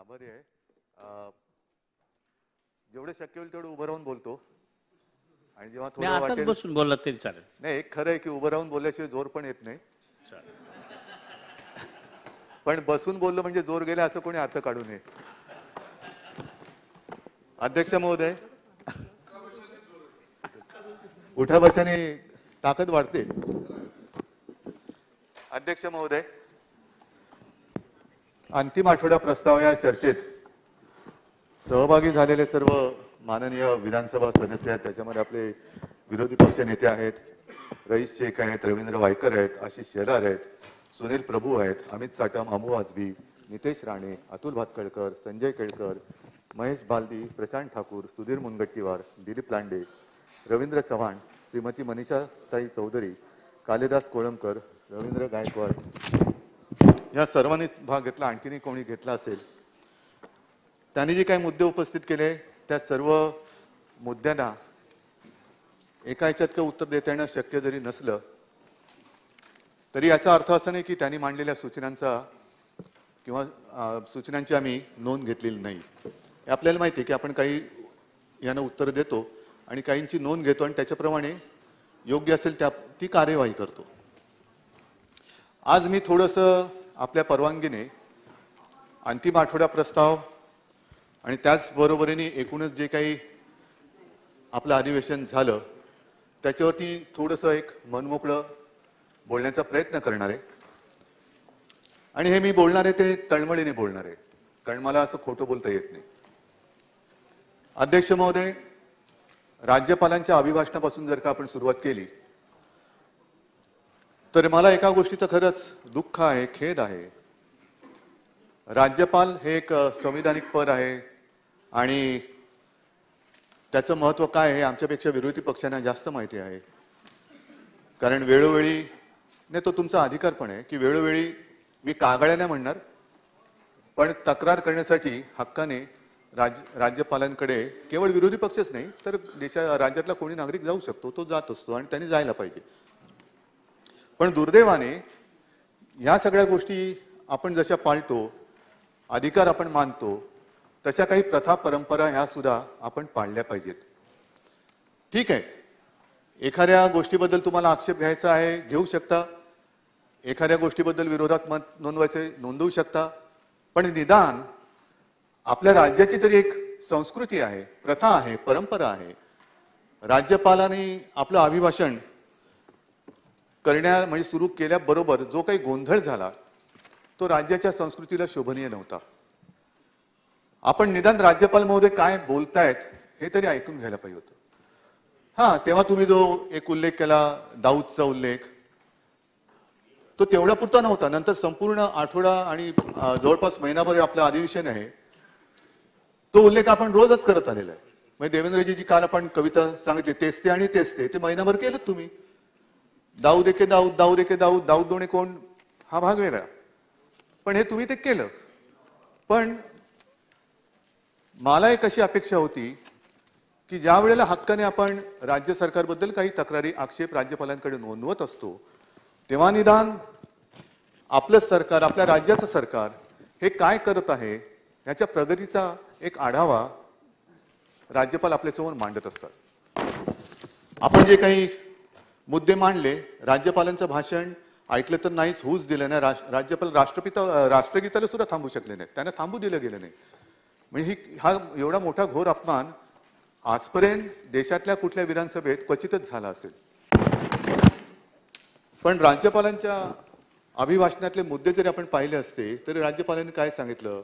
आभारी आहे. जेवढे शक्य होईल तेवढं उभं राहून बोलतो आणि जेव्हा थोडं वाटेल बसून बोलला तरी चालेल. नाही, एक खरं आहे की उभं राहून बोलल्याशिवाय जोर पण येत नाही. पण बसून बोललो म्हणजे जोर गेला असं कोणी अर्थ काढू नये. अध्यक्ष महोदय, उठा बशाने ताकद वाढते. अध्यक्ष महोदय, अंतिम आठवडा प्रस्ताव या चर्चेत सहभागी झालेले सर्व माननीय विधानसभा सदस्य आहेत. त्याच्यामध्ये आपले विरोधी पक्ष नेते आहेत, रईस शेख आहेत, रवींद्र वायकर आहेत, आशिष शेलार आहेत, सुनील प्रभू आहेत, अमित साटम, अमू आजबी, नितेश राणे, अतुल भातखळकर, संजय केळकर, महेश बालदी, प्रशांत ठाकूर, सुधीर मुनगट्टीवार, दिलीप लांडे, रवींद्र चव्हाण, श्रीमती मनीषाताई चौधरी, कालिदास कोळंबकर, रवींद्र गायकवाड या सर्वांनी भाग घेतला. आणखीनही कोणी घेतला असेल त्यांनी जे काही मुद्दे उपस्थित केले त्या सर्व मुद्द्यांना एका ह्याच्यात उत्तर देता येणं शक्य जरी नसलं तरी याचा अर्थ असा नाही की त्यांनी मांडलेल्या सूचनांचा किंवा सूचनांची आम्ही नोंद घेतलेली नाही. हे आपल्याला माहिती आहे की आपण काही यांना उत्तर देतो आणि काहींची नोंद घेतो आणि त्याच्याप्रमाणे योग्य असेल ती कार्यवाही करतो. आज मी थोडंसं आपल्या परवानगीने अंतिम आठवडा प्रस्ताव आणि त्याचबरोबरीने एकूणच जे काही आपलं अधिवेशन झालं त्याच्यावरती थोडंसं एक मनमोकळं बोलण्याचा प्रयत्न करणार आहे. आणि हे मी बोलणार आहे ते तळमळीने बोलणार आहे, कारण मला असं खोटं बोलता येत नाही. अध्यक्ष महोदय, राज्यपालांच्या अभिभाषणापासून जर का आपण सुरुवात केली तर मला एका गोष्टीचं खरंच दुःख आहे, खेद आहे. राज्यपाल हे एक संविधानिक पद आहे आणि त्याचं महत्त्व काय आहे आमच्यापेक्षा विरोधी पक्षांना जास्त माहिती आहे. कारण वेळोवेळी नाही, तो तुमचा अधिकार पण आहे की वेळोवेळी मी कागाळ्या नाही म्हणणार पण तक्रार करण्यासाठी हक्काने राज्यपालांकडे केवळ विरोधी पक्षच नाही तर राज्यातला कोणी नागरिक जाऊ शकतो, तो जात असतो आणि त्यांनी जायला पाहिजे. पण दुर्दैवाने या सगळ्या गोष्टी आपण जशा पाळतो, अधिकार आपण मानतो, तशा काही प्रथा परंपरा ह्या सुद्धा आपण पाळल्या पाहिजेत. ठीक आहे, एखाद्या गोष्टीबद्दल तुम्हाला आक्षेप घ्यायचा आहे घेऊ शकता, एखाद्या गोष्टीबद्दल विरोधात मत नोंदवू शकता, पण निदान आपल्या राज्याची तरी एक संस्कृती आहे, प्रथा आहे, परंपरा आहे. राज्यपालांनी आपलं अभिभाषण म्हणजे सुरू केल्याबरोबर जो काही गोंधळ झाला तो राज्याच्या संस्कृतीला शोभनीय नव्हता. आपण निदान राज्यपाल महोदय काय बोलतायत हे तरी ऐकून घ्यायला पाहिजे होतं. हा, तेव्हा तुम्ही जो एक उल्लेख केला दाऊदचा उल्लेख, तो तेवढा पुरता नव्हता. नंतर संपूर्ण आठवडा आणि जवळपास महिनाभर आपलं अधिवेशन आहे, तो उल्लेख आपण रोजच करत आलेला आहे. म्हणजे देवेंद्रजी जी काल आपण कविता सांगितली तेच ते आणि तेच ते महिनाभर केलं तुम्ही. दाऊद एके दाऊद, दाऊद एके दाऊद, दाऊद दोणे कोण, हा भाग वेगळा, पण हे तुम्ही ते केलं. पण मला एक अशी अपेक्षा होती की ज्या वेळेला हक्काने आपण राज्य सरकारबद्दल काही तक्रारी आक्षेप राज्यपालांकडे नोंदवत असतो तेव्हा निदान आपलं सरकार, आपल्या राज्याचं सरकार हे काय करत आहे याच्या प्रगतीचा एक आढावा राज्यपाल आपल्यासमोर मांडत असतात. आपण जे काही मुद्दे मांडले, राज्यपालांचं भाषण ऐकलं तर नाहीच, होऊच दिलं नाही. राज्यपाल राष्ट्रगीताला सुद्धा थांबू शकले नाही, त्यांना थांबू दिलं गेलं नाही. म्हणजे हा एवढा मोठा घोर अपमान आजपर्यंत देशातल्या कुठल्या विधानसभेत क्वचितच झाला असेल. पण राज्यपालांच्या अभिभाषणातले मुद्दे जरी आपण पाहिले असते तरी राज्यपालांनी काय सांगितलं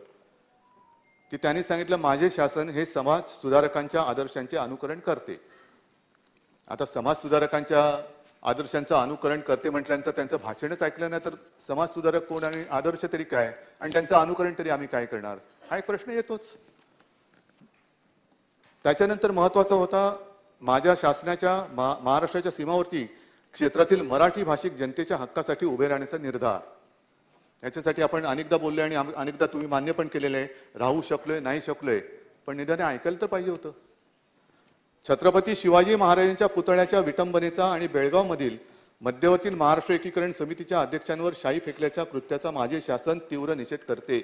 की त्यांनी सांगितलं माझे शासन हे समाज सुधारकांच्या आदर्शांचे अनुकरण करते. आता समाज सुधारकांच्या आदर्शांचं अनुकरण करते म्हटल्यानंतर त्यांचं भाषणच ऐकलं नाही तर समाज सुधारक कोण आणि आदर्श तरी काय आणि त्यांचं अनुकरण तरी आम्ही काय करणार, हा एक प्रश्न येतोच. त्याच्यानंतर महत्वाचा होता माझ्या शासनाच्या महाराष्ट्राच्या सीमावर्ती क्षेत्रातील मराठी भाषिक जनतेच्या हक्कासाठी उभे राहण्याचा निर्धार. याच्यासाठी आपण अनेकदा बोलले आणि अनेकदा तुम्ही मान्य पण केलेलं आहे. राहू शकलोय नाही शकलोय पण निदान ऐकायला तर पाहिजे होतं. छत्रपती शिवाजी महाराजांच्या पुतळ्याच्या विटंबनेचा आणि बेळगाव मधील मध्यवर्ती महाराष्ट्र एकीकरण समितीच्या अध्यक्षांवर शाई फेकल्याच्या कृत्याचा माझे शासन तीव्र निषेध करते.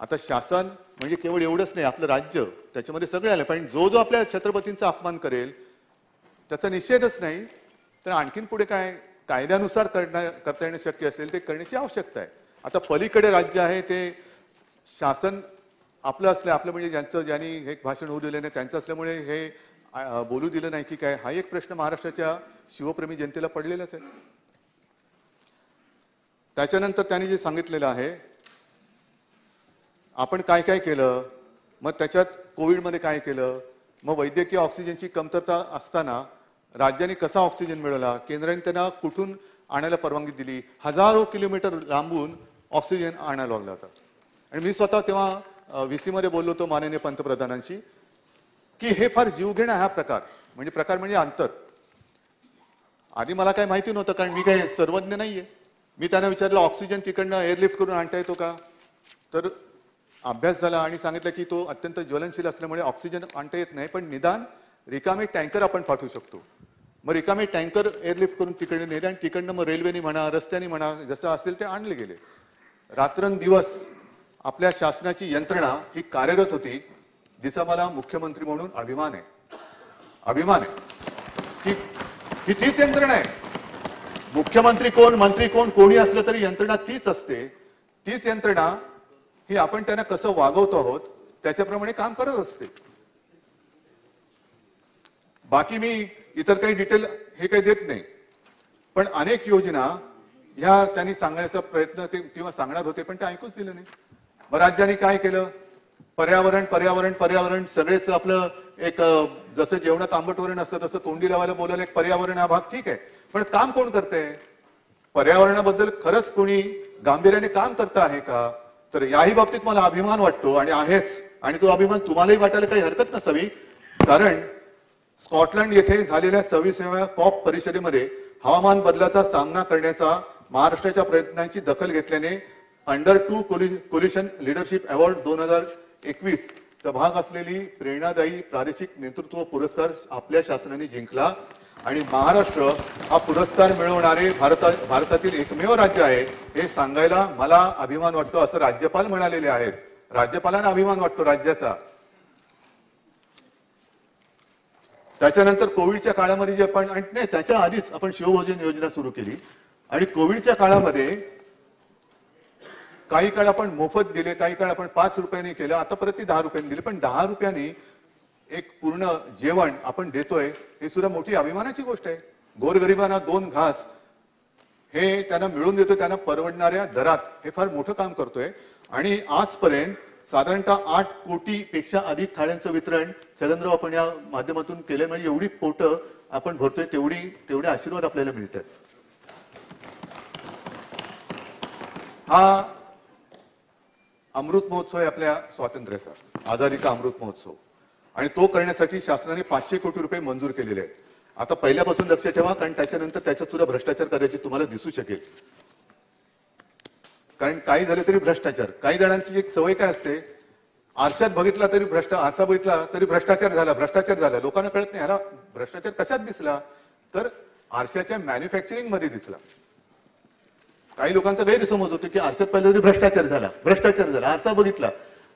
आता शासन म्हणजे केवळ एवढंच नाही, आपलं राज्य त्याच्यामध्ये सगळे आले, पण जो जो आपल्या छत्रपतींचा अपमान करेल त्याचा निषेधच नाही तर आणखीन पुढे काय कायद्यानुसार करता येणं शक्य असेल ते करण्याची आवश्यकता आहे. आता पलीकडे राज्य आहे ते शासन आपलं असलं, आपलं म्हणजे ज्यांनी हे भाषण होऊ दिले नाही त्यांचं असल्यामुळे हे बोलू दिलं नाही की काय, हा एक प्रश्न महाराष्ट्राच्या शिवप्रेमी जनतेला पडलेलाच आहे. त्याच्यानंतर त्यांनी जे सांगितलेलं आहे आपण काय काय केलं, मग त्याच्यात कोविडमध्ये काय केलं, मग वैद्यकीय ऑक्सिजनची कमतरता असताना राज्याने कसा ऑक्सिजन मिळवला, केंद्राने त्यांना कुठून आणायला परवानगी दिली, हजारो किलोमीटर लांबून ऑक्सिजन आणायला लागला होता. आणि मी स्वतः तेव्हा VC मध्ये बोललो होतो माननीय पंतप्रधानांशी की हे फार जीवघेणा हा प्रकार म्हणजे अंतर. आधी मला काय माहिती नव्हतं कारण मी काही सर्वज्ञ नाहीये. मी त्यांना विचारलं ऑक्सिजन तिकडनं एअरलिफ्ट करून आणता येतो का, तर अभ्यास झाला आणि सांगितलं की तो अत्यंत ज्वलनशील असल्यामुळे ऑक्सिजन आणता येत नाही, पण निदान रिकामे टँकर आपण पाठवू शकतो. मग रिकामे टँकर एअरलिफ्ट करून तिकडे नेले आणि तिकडनं मग रेल्वेने म्हणा रस्त्याने म्हणा जसं असेल ते आणले गेले. रात्रंदिवस आपल्या शासनाची यंत्रणा ही कार्यरत होती, जिचा मला मुख्यमंत्री म्हणून अभिमान आहे. ही तीच यंत्रणा आहे. मुख्यमंत्री कोण मंत्री कोण कोणी असलं तरी यंत्रणा तीच असते. तीच यंत्रणा ही आपण त्यांना कसं वागवतो आहोत त्याच्याप्रमाणे काम करत असते. बाकी मी इतर काही डिटेल हे काही देत नाही, पण अनेक योजना ह्या त्यांनी सांगण्याचा प्रयत्न ते किंवा सांगणार होते पण ते ऐकूच दिलं नाही. मग राज्याने काय केलं, पर्यावरण सगळेच आपलं एक जसं जेवणात आंबटवरण असतं तसं तोंडी लावायला बोलायला एक पर्यावरण हा भाग ठीक आहे, पण काम कोण करतंय, पर्यावरणाबद्दल खरंच कोणी गांभीर्याने काम करत आहे का, तर याही बाबतीत मला अभिमान वाटतो आणि आहेच. आणि तो अभिमान तुम्हालाही वाटायला काही हरकत नसावी, कारण स्कॉटलंड येथे झालेल्या 26व्या कॉप परिषदेमध्ये हवामान बदलाचा सामना करण्याचा महाराष्ट्राच्या प्रयत्नांची दखल घेतल्याने अंडर 2 कोलिशन लीडरशिप अवॉर्ड 2021 चा भाग असलेली प्रेरणादायी प्रादेशिक नेतृत्व पुरस्कार आपल्या शासनाने जिंकला आणि महाराष्ट्र हा पुरस्कार मिळवणारे भारतातील एकमेव राज्य आहे हे सांगायला मला अभिमान वाटतो, असं राज्यपाल म्हणालेले आहेत. राज्यपालांना अभिमान वाटतो राज्याचा. त्याच्यानंतर कोविडच्या काळामध्ये जे आपण नाही त्याच्या आधीच आपण शिवभोजन योजना सुरू केली आणि कोविडच्या काळामध्ये काही काळ आपण मोफत दिले, काही काळ आपण 5 रुपयांनी केलं, आता परत ती 10 रुपयांनी दिली, पण 10 रुपयांनी एक पूर्ण जेवण आपण देतोय हे सुद्धा मोठी अभिमानाची गोष्ट आहे. गोरगरिबांना 2 घास हे त्यांना मिळून देतोय, त्यांना परवडणाऱ्या दरात, हे फार मोठं काम करतोय. आणि आजपर्यंत साधारणतः 8 कोटीपेक्षा अधिक थाळ्यांचं वितरण चंद्रराव आपण या माध्यमातून केलंय. म्हणजे एवढी पोटं आपण भरतोय तेवढे आशीर्वाद आपल्याला मिळतात. हा अमृत महोत्सव आहे आपल्या स्वातंत्र्याचा, आझादी का अमृत महोत्सव, आणि तो करण्यासाठी शासनाने 500 कोटी रुपये मंजूर केलेले आहेत. आता पहिल्यापासून लक्ष ठेवा, कारण त्याच्यानंतर त्याच्यात सुद्धा भ्रष्टाचार करायची तुम्हाला दिसू शकेल. कारण काही झाले तरी भ्रष्टाचार, काही जणांची एक सवय काय असते, आरशात बघितला तरी आरसा बघितला तरी भ्रष्टाचार झाला. लोकांना कळत नाही ह्याला भ्रष्टाचार कशात दिसला, तर आरशाच्या मॅन्युफॅक्चरिंग मध्ये दिसला. काही लोकांचा गैरसमज होतो की आरशात पाहिलं तरी भ्रष्टाचार झाला, आरसा बघितला.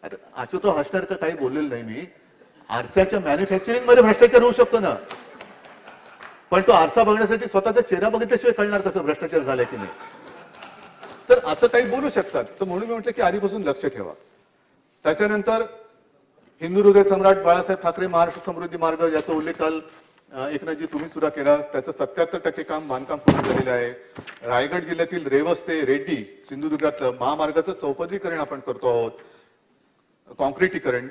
आता अच्युतराव हसणार का काही बोललेलं नाही मी, आरशाच्या मॅन्युफॅक्चरिंग मध्ये भ्रष्टाचार होऊ शकतो ना, पण तो आरसा बघण्यासाठी स्वतःचा चेहरा बघितल्याशिवाय कळणार कसं भ्रष्टाचार झालाय की नाही. तर असं काही बोलू शकतात, तर म्हणून मी म्हटलं की आधीपासून लक्ष ठेवा. त्याच्यानंतर हिंदू हृदय सम्राट बाळासाहेब ठाकरे महाराष्ट्र समृद्धी मार्ग याचा उल्लेख काल एकनाथजी तुम्ही सुद्धा केला. त्याचं 77% काम बांधकाम पूर्ण झालेलं आहे. रायगड जिल्ह्यातील रेवस ते रेड्डी सिंधुदुर्गातलं महामार्गाचं चौपदरीकरण आपण करतो आहोत, कॉन्क्रिटीकरण.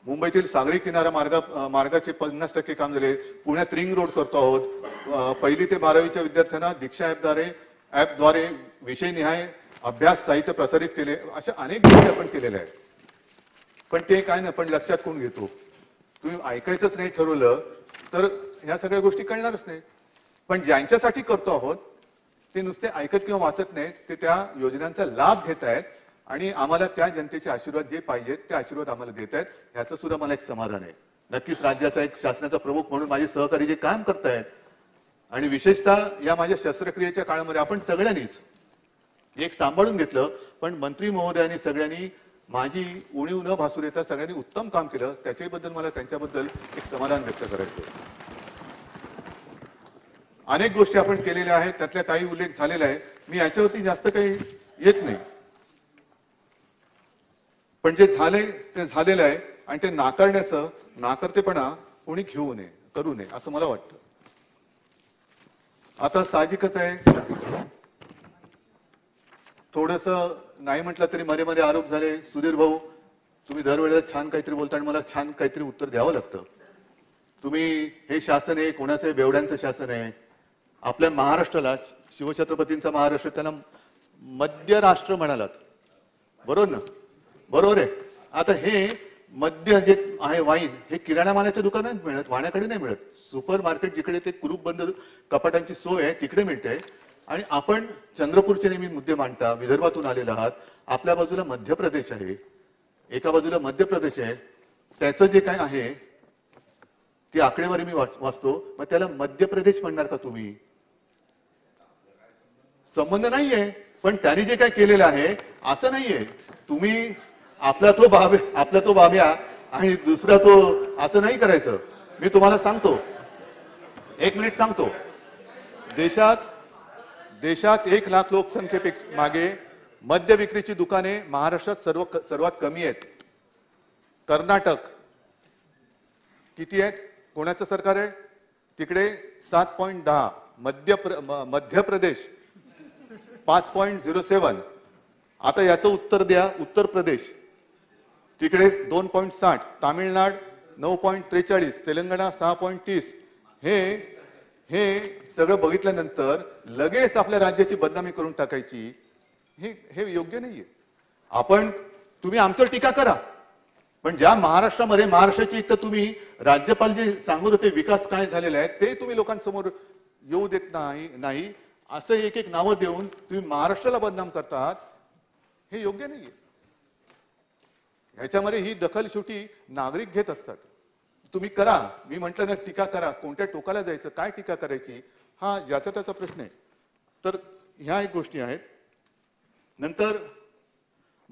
मुंबईतील सागरी किनारा मार्गाचे 50% काम झाले. पुण्यात रिंग रोड करतो आहोत. 1ली ते 12वीच्या विद्यार्थ्यांना दीक्षा ऍपद्वारे विषयनिहाय अभ्यास साहित्य प्रसारित केले. अशा अनेक गोष्टी आपण केलेल्या आहेत, पण ते काय ना, पण लक्षात कोण घेतो. तुम्ही ऐकायचंच नाही ठरवलं तर ह्या सगळ्या गोष्टी कळणारच नाही. पण ज्यांच्यासाठी करतो आहोत ते नुसते ऐकत किंवा वाचत नाहीत, ते त्या योजनांचा लाभ घेत आहेत आणि आम्हाला त्या जनतेचे आशीर्वाद जे पाहिजेत ते आशीर्वाद आम्हाला देत आहेत. ह्याचं सुद्धा मला एक समाधान आहे. नक्कीच राज्याचा एक शासनाचा प्रमुख म्हणून माझे सहकारी जे काम करतायत आणि विशेषतः या माझ्या शस्त्रक्रियेच्या काळामध्ये आपण सगळ्यांनीच एक सांभाळून घेतलं, पण मंत्री महोदयांनी सगळ्यांनी माझी उणीव न भासू देता सगळ्यांनी उत्तम काम केलं, त्याच्याबद्दल मला त्यांच्याबद्दल एक समाधान व्यक्त करायचं. अनेक गोष्टी आपण केलेल्या आहेत, त्यातल्या काही उल्लेख झालेला आहे. मी याच्यावरती जास्त काही येत नाही, पण जे झाले ते झालेलं आहे आणि ते नाकारतेपणा कोणी घेऊ नये, करू नये असं मला वाटतं. आता साहजिकच आहे, थोडस नाही म्हटलं तरी मध्ये मध्ये आरोप झाले. सुधीर भाऊ, तुम्ही दरवेळेला छान काहीतरी बोलता आणि मला छान काहीतरी उत्तर द्यावं लागतं. तुम्ही हे शासन आहे कोणाचं, बेवड्यांचं शासन आहे. आपल्या महाराष्ट्राला, शिवछत्रपतींचा महाराष्ट्र, त्याला मध्य राष्ट्र म्हणालात, बरोबर ना? बरोबर आहे. आता हे मद्य जे आहे, वाईन, हे किराणा मालाच्या दुकानात मिळत, वाण्याकडे नाही मिळत. सुपर मार्केट जिकडे ते कुरूप बंद कपाटांची सोय आहे तिकडे मिळते. आणि आपण चंद्रपूरचे नेहमी मुद्दे मांडता, विदर्भातून आलेला आहात. आपल्या बाजूला मध्य प्रदेश आहे, एका बाजूला मध्य प्रदेश आहे. त्याचं जे काय आहे ती आकडेवारी मी वाचतो, मग त्याला मध्य प्रदेश म्हणणार का तुम्ही? संबंध नाहीये. पण त्यांनी जे काय केलेलं आहे असं नाहीये. तुम्ही आपला तो बाब्या आणि दुसरा तो असं नाही करायचं. मी तुम्हाला सांगतो, एक मिनिट सांगतो. देशात 1 लाख लोकसंख्येपेक्षा मागे मद्य विक्रीची दुकाने महाराष्ट्रात सर्वात कमी आहेत. कर्नाटक किती आहेत? कोणाचं सरकार आहे तिकडे? 7.10. मध्य प्रदेश 5.07. आता याचं उत्तर द्या. उत्तर प्रदेश तिकडे 2.60. तामिळनाड 9.43. तेलंगणा 6.30. हे सगळं बघितल्यानंतर लगेच आपल्या राज्याची बदनामी करून टाकायची, हे योग्य नाहीये. तुम्ही आमच्यावर टीका करा, पण ज्या महाराष्ट्राची एक तर तुम्ही राज्यपाल जे सांगत होते विकास काय झालेला आहे ते तुम्ही लोकांसमोर येऊ देत नाही. असं एक नावं देऊन तुम्ही महाराष्ट्राला बदनाम करतात, हे योग्य नाहीये. ह्याच्यामध्ये ही दखल शेवटी नागरिक घेत असतात. तुम्ही करा, मी म्हटलं ना, टीका करा. कोणत्या टोकाला जायचं, काय टीका करायची, हा ज्याचा त्याचा प्रश्न आहे. तर ह्या एक गोष्टी आहेत. नंतर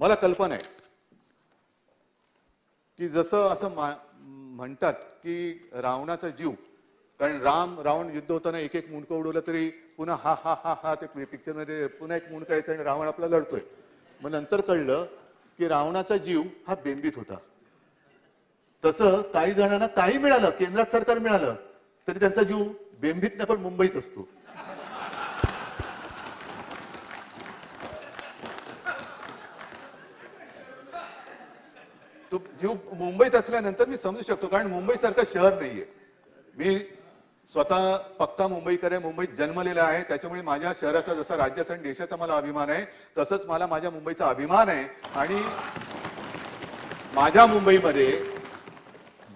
मला कल्पना आहे की जसं असं म्हणतात की रावणाचा जीव, कारण रावण युद्ध होताना एक मुंडकं उडवलं तरी पुन्हा हा हा हा हा ते पिक्चरमध्ये पुन्हा एक मुंडकं यायचं आणि रावण आपला लढतोय. मग नंतर कळलं की रावणाचा जीव हा बेंबीत होता. तसं काही जणांना काही मिळालं, केंद्रात सरकार मिळालं तरी त्यांचा जीव बेंबीत नाही पण मुंबईत असतो. तो जीव मुंबईत असल्यानंतर मी समजू शकतो, कारण मुंबई सारखं शहर नाहीये. मी स्वतः पक्का मुंबईकर आहे, मुंबईत जन्मलेला आहे. त्याच्यामुळे माझ्या शहराचा जसा राज्याचा आणि देशाचा मला अभिमान आहे, तसंच मला माझ्या मुंबईचा अभिमान आहे. आणि माझ्या मुंबईमध्ये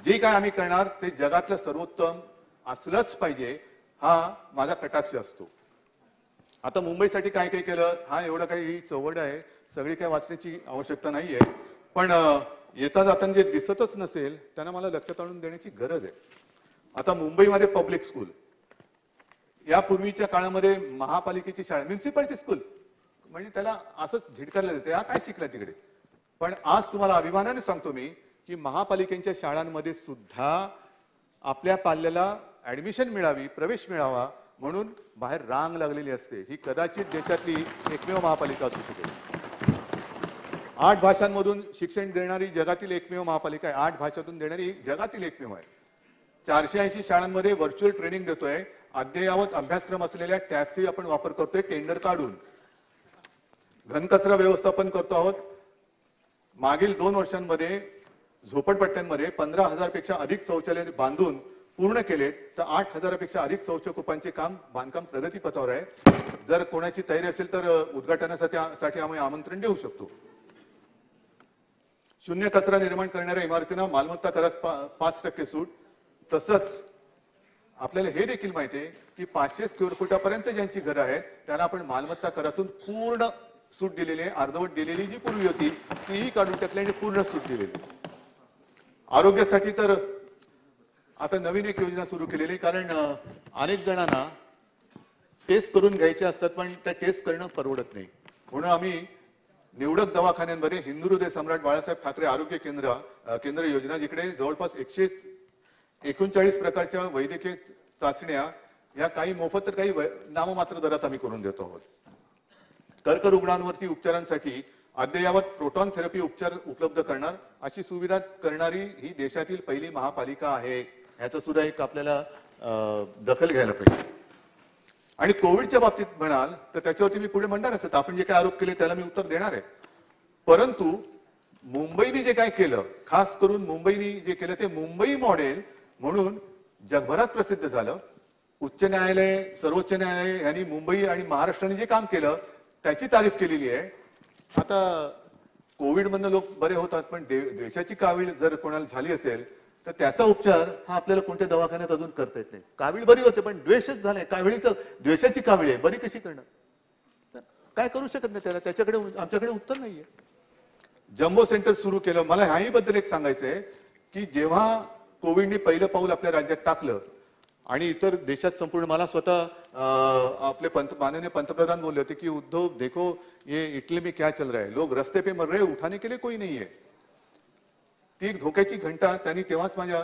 जे काय आम्ही करणार ते जगातलं सर्वोत्तम असलंच पाहिजे, हा माझा कटाक्ष असतो. आता मुंबईसाठी काय काय केलं, हा एवढं काही चौवड आहे, सगळी काय वाचण्याची आवश्यकता नाहीये. पण येता जाताना जे दिसतच नसेल त्यांना मला लक्षात आणून देण्याची गरज आहे. आता मुंबईमध्ये पब्लिक स्कूल, यापूर्वीच्या काळामध्ये महापालिकेची शाळा, म्युन्सिपालिटी स्कूल, म्हणजे त्याला असंच झिडकारलं जाते, हा काय शिकला तिकडे. पण आज तुम्हाला अभिमानाने सांगतो मी की महापालिकेच्या शाळांमध्ये सुद्धा आपल्या पाल्याला ऍडमिशन मिळावी, प्रवेश मिळावा म्हणून बाहेर रांग लागलेली असते. ही कदाचित देशातली एकमेव महापालिका असू शकेल. 8 भाषांमधून शिक्षण देणारी जगातील एकमेव महापालिका आहे. 8 भाषातून देणारी जगातील एकमेव आहे. 480 शाळांमध्ये व्हर्च्युअल ट्रेनिंग देतोय. अद्ययावत अभ्यासक्रम असलेल्या टॅबची आपण वापर करतोय टेंडर काढून. घनकचरा व्यवस्थापन करतो आहोत. मागील 2 वर्षांमध्ये झोपडपट्ट्यांमध्ये 15,000 पेक्षा अधिक शौचालय बांधून पूर्ण केलेत, तर 8,000 पेक्षा अधिक शौचकूपांचे बांधकाम प्रगतीपथावर आहे. जर कोणाची तयारी असेल तर उद्घाटनासाठी आम्ही आमंत्रण देऊ शकतो. शून्य कचरा निर्माण करणाऱ्या इमारतींना मालमत्ता करात 5% सूट. तसंच आपल्याला हे देखील माहिती आहे की 500 स्क्वेअर फुटापर्यंत ज्यांची घरं आहेत त्यांना आपण मालमत्ता करातून पूर्ण सूट दिलेली आहे. अर्धवट दिलेली जी पूर्वी होती तीही काढून टाकली आणि पूर्ण सूट दिलेली. आरोग्यासाठी तर आता नवीन एक योजना सुरू केलेली आहे, कारण अनेक जणांना टेस्ट करून घ्यायचे असतात पण त्या टेस्ट करणं परवडत नाही. म्हणून आम्ही निवडक दवाखान्यांमध्ये हिंदू हृदय सम्राट बाळासाहेब ठाकरे आरोग्य केंद्र योजना, जिकडे जवळपास 139 प्रकारच्या वैद्यकीय चाचण्या या काही मोफत तर काही नाममात्र दरात आम्ही करून देतो आहोत. कर्करुग्णांवरती उपचारांसाठी अद्ययावत प्रोटॉन थेरपी उपचार उपलब्ध करणार अशी सुविधा करणारी ही देशातील पहिली महापालिका आहे. ह्याचं सुद्धा एक आपल्याला दखल घ्यायला पाहिजे. आणि कोविडच्या बाबतीत म्हणाल तर त्याच्यावरती मी पुढे म्हणणारच आहे. आपण जे काही आरोप केले त्याला मी उत्तर देणार आहे. परंतु मुंबईने जे काय केलं, खास करून मुंबईने जे केलं ते मुंबई मॉडेल म्हणून जगभरात प्रसिद्ध झालं. उच्च न्यायालय, सर्वोच्च न्यायालय यांनी मुंबई आणि महाराष्ट्राने जे काम केलं त्याची तारीफ केलेली आहे. आता कोविड मधनं लोक बरे होतात, पण द्वेषाची कावीळ जर कोणाला झाली असेल तर त्याचा उपचार हा आपल्याला कोणत्या दवाखान्यात अजून करता येत नाही. कावीळ बरी होते पण द्वेषच झाले. काविळीचं द्वेषाची कावीळ आहे, बरी कशी करणार? काय करू शकत नाही त्याला. त्याच्याकडे आमच्याकडे उत्तर नाहीये. जम्बो सेंटर सुरू केलं. मला ह्याही बद्दल एक सांगायचंय की जेव्हा कोविडने पहिलं पाऊल आपल्या राज्यात टाकलं आणि इतर देशात संपूर्ण, मला स्वतः आपले माननीय पंतप्रधान बोलले होते की उद्धव देखो ये इटली में क्या चल रहा है, लोग रस्ते पे मर रहे, उठाने के लिए कोई नहीं है. ती एक धोक्याची घंटा त्यांनी तेव्हाच माझ्या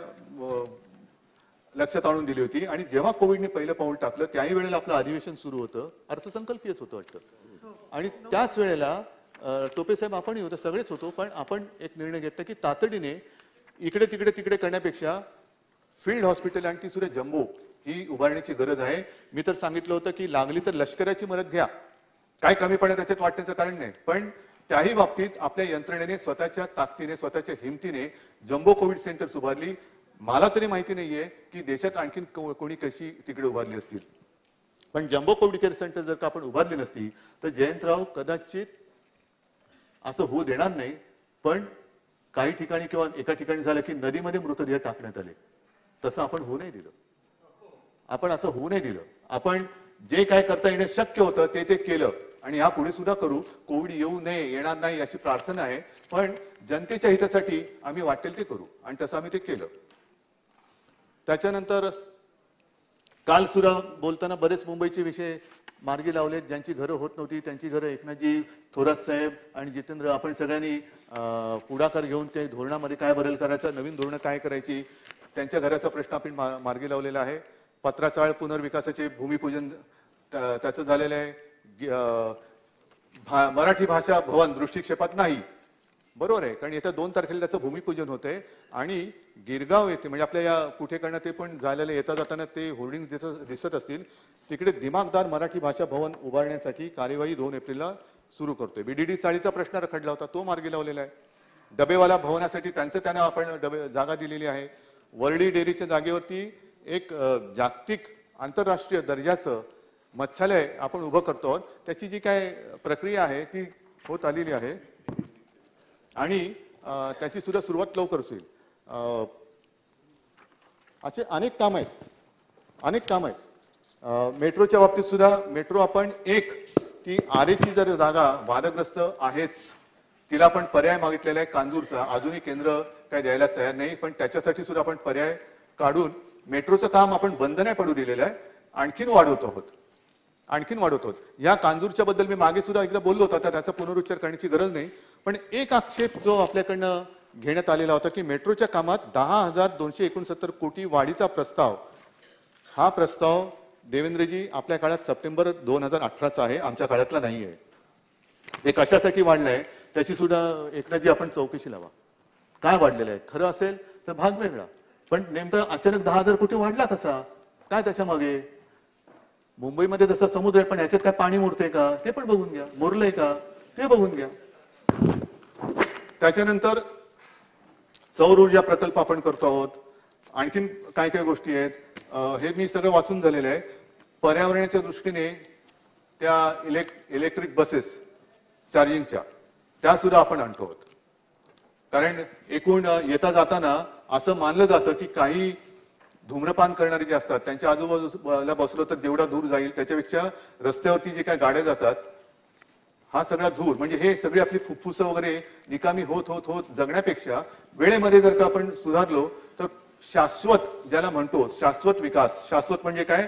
लक्षात आणून दिली होती. आणि जेव्हा कोविडने पहिलं पाऊल टाकलं त्याही वेळेला आपलं अधिवेशन सुरू होतं, अर्थसंकल्पीयच होतं वाटतं. आणि त्याच वेळेला टोपे साहेब आपणही होतो, सगळेच होतो, पण आपण एक निर्णय घेतला की तातडीने इकडे तिकडे करण्यापेक्षा फील्ड हॉस्पिटल आणि ती सुद्धा जम्बो ही उभारण्याची गरज आहे. मी तर सांगितलं होतं की लागली तर लष्कराची मदत घ्या, काय कमीपणा त्याच्यात वाटण्याचं कारण नाही, पण त्याही बाबतीत आपल्या यंत्रणेने स्वतःच्या ताकदीने, स्वतःच्या हिमतीने जम्बो कोविड सेंटर्स उभारली. मला तरी माहिती नाहीये की देशात आणखीन कोणी कशी तिकडे उभारली असतील. पण जम्बो कोविड केअर सेंटर जर का आपण उभारली नसती तर जयंतराव कदाचित असं होऊ देणार नाही. पण काही ठिकाणी किंवा एका ठिकाणी झालं की नदीमध्ये मृतदेह टाकण्यात आले, तसं आपण होऊ नाही दिलं. आपण असं होऊ नाही दिलं. आपण जे काय करता येणं शक्य होतं ते केलं आणि या पुढे सुद्धा करू. कोविड येऊ नये, येणार नाही अशी प्रार्थना आहे, पण जनतेच्या हितासाठी आम्ही वाटेल ते करू आणि तसं आम्ही ते केलं. त्याच्यानंतर काल सुद्धा बोलताना बरेच मुंबईचे विषय मार्गी लावलेत. ज्यांची घरं होत नव्हती त्यांची घरं एकनाथजी थोरात साहेब आणि जितेंद्र आपण सगळ्यांनी पुढाकार घेऊन ते धोरणामध्ये काय बदल करायचा, नवीन धोरणं काय करायची, त्यांच्या घराचा प्रश्न आपण मार्गी लावलेला आहे. पत्राचाळ पुनर्विकासाचे भूमिपूजन त्याचं झालेलं आहे. मराठी भाषा भवन दृष्टिक्षेपात नाही, बरोबर आहे, कारण येत्या 2 तारखेला त्याचं भूमिपूजन होतंय. आणि गिरगाव येथे म्हणजे आपल्या या कुठेकडनं ते पण झालेलं येता जाताना ते होर्डिंग दिसत असतील, तिकडे दिमागदार मराठी भाषा भवन उभारण्यासाठी कार्यवाही 2 एप्रिलला सुरू करतोय. बीडीडी चाळीचा प्रश्न रखडला होता, तो मार्गी लावलेला आहे. डबेवाला भवनासाठी त्यांना आपण जागा दिलेली आहे. वर्डी डेअरीच्या जागेवरती एक जागतिक आंतरराष्ट्रीय दर्जाचं मत्स्यालय आपण उभं करतो आहोत. त्याची जी काय प्रक्रिया आहे ती होत आलेली आहे आणि त्याची सुद्धा सुरुवात लवकरच होईल. असे अनेक काम आहेत. मेट्रोच्या बाबतीत सुद्धा मेट्रो आपण ती आरेची जर जागा वादग्रस्त आहेच, तिला आपण पर्याय मागितलेला आहे कांजूरचा. अजूनही केंद्र काय द्यायला तयार नाही, पण त्याच्यासाठी सुद्धा आपण पर्याय काढून मेट्रोचं काम आपण बंद नाही पडू दिलेलं आहे, आणखीन वाढवतो आहोत. या कांजूरच्या बद्दल मी मागे सुद्धा एकदा बोललो होतो, तर त्याचा पुनरुच्चार करण्याची गरज नाही. पण एक आक्षेप जो आपल्याकडनं घेण्यात आलेला होता की मेट्रोच्या कामात 10,269 कोटी वाढीचा प्रस्ताव, हा प्रस्ताव देवेंद्रजी आपल्या काळात सप्टेंबर 2018चा आहे, आमच्या काळातला नाही आहे. हे कशासाठी वाढलंय त्याची सुद्धा एकनाथजी आपण चौकशी लावा. काय वाढलेलं आहे, खरं असेल तर भाग वेगळा, पण नेमका अचानक 10,000 कोटी वाढला कसा, काय त्याच्या मागे? मुंबईमध्ये जसं समुद्र आहे पण याच्यात काय पाणी मुरते का ते पण बघून घ्या, मुरलंय का ते बघून घ्या. त्याच्यानंतर सौर ऊर्जा प्रकल्प आपण करतो आहोत. आणखीन काय काय गोष्टी आहेत हे मी सगळं वाचून झालेलं आहे. पर्यावरणाच्या दृष्टीने त्या इलेक्ट्रिक बसेस चार्जिंगच्या त्या सुद्धा आपण आणतो आहोत. कारण एकूण येता जाताना असं मानलं जातं की काही धूम्रपान करणारे जे असतात त्यांच्या आजूबाजूला बसलो तर जेवढा धूर जाईल त्याच्यापेक्षा रस्त्यावरती जे काय गाड्या जातात हा सगळा धूर, म्हणजे हे सगळी आपली फुफ्फुसं वगैरे निकामी होत होत होत जगण्यापेक्षा वेळेमध्ये जर का आपण सुधारलो तर शाश्वत, ज्याला म्हणतो शाश्वत विकास, शाश्वत म्हणजे काय,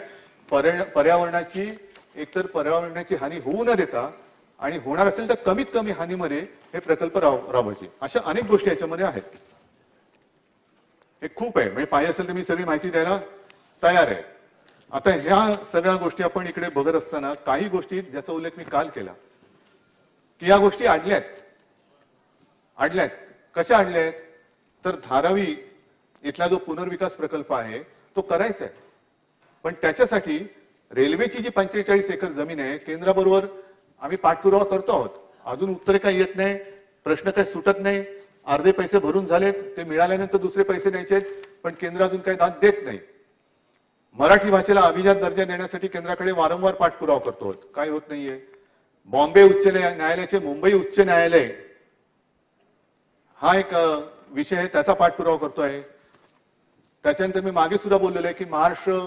पर्यावरणाची एकतर पर्यावरणाची हानी होऊ न देता आणि होणार असेल तर कमीत कमी हानीमध्ये हे प्रकल्प राबवायचे. अशा अनेक गोष्टी याच्यामध्ये आहेत. हे खूप आहे, म्हणजे पाहिजे असेल तर मी सगळी माहिती द्यायला तयार आहे. आता ह्या सगळ्या गोष्टी आपण इकडे बघत असताना काही गोष्टी ज्याचा उल्लेख मी काल केला की या गोष्टी अडल्यात. कशा अडल्यात तर धारावी इथला जो पुनर्विकास प्रकल्प आहे तो करायचा आहे, पण त्याच्यासाठी रेल्वेची जी 45 एकर जमीन आहे केंद्राबरोबर आम्ही पाठपुरावा करतो आहोत. अजून उत्तरे काही येत नाही, प्रश्न काही सुटत नाही. अर्धे पैसे भरून झालेत, ते मिळाल्यानंतर दुसरे पैसे द्यायचे, पण केंद्र अजून काही दाद देत नाही. मराठी भाषेला अभिजात दर्जा देण्यासाठी केंद्राकडे वारंवार पाठपुरावा करतो, काय होत नाहीये. बॉम्बे उच्च न्यायालयाचे मुंबई उच्च न्यायालय हा एक विषय आहे, त्याचा पाठपुरावा करतोय. त्याच्यानंतर मी मागे सुद्धा बोललेलो आहे की महाराष्ट्र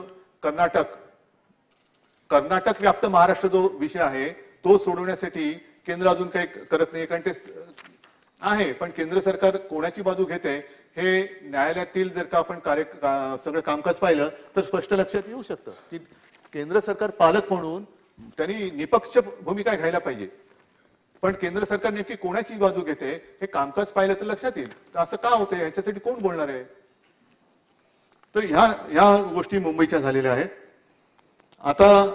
कर्नाटक व्याप्त महाराष्ट्र जो विषय आहे तो सोडवण्यासाठी केंद्र अजून काही करत नाही, कारण ते आहे, पण केंद्र सरकार कोणाची बाजू घेते हे न्यायालयातील जर का आपण सगळं कामकाज पाहिलं तर स्पष्ट लक्षात येऊ शकतं की केंद्र सरकार पालक म्हणून त्यांनी निपक्ष भूमिका घ्यायला पाहिजे, पण केंद्र सरकार नेमकी कोणाची बाजू घेते हे कामकाज पाहिलं तर लक्षात येईल. तर असं का होतंय, ह्याच्यासाठी कोण बोलणार आहे. तर ह्या गोष्टी मुंबईच्या झालेल्या आहेत. आता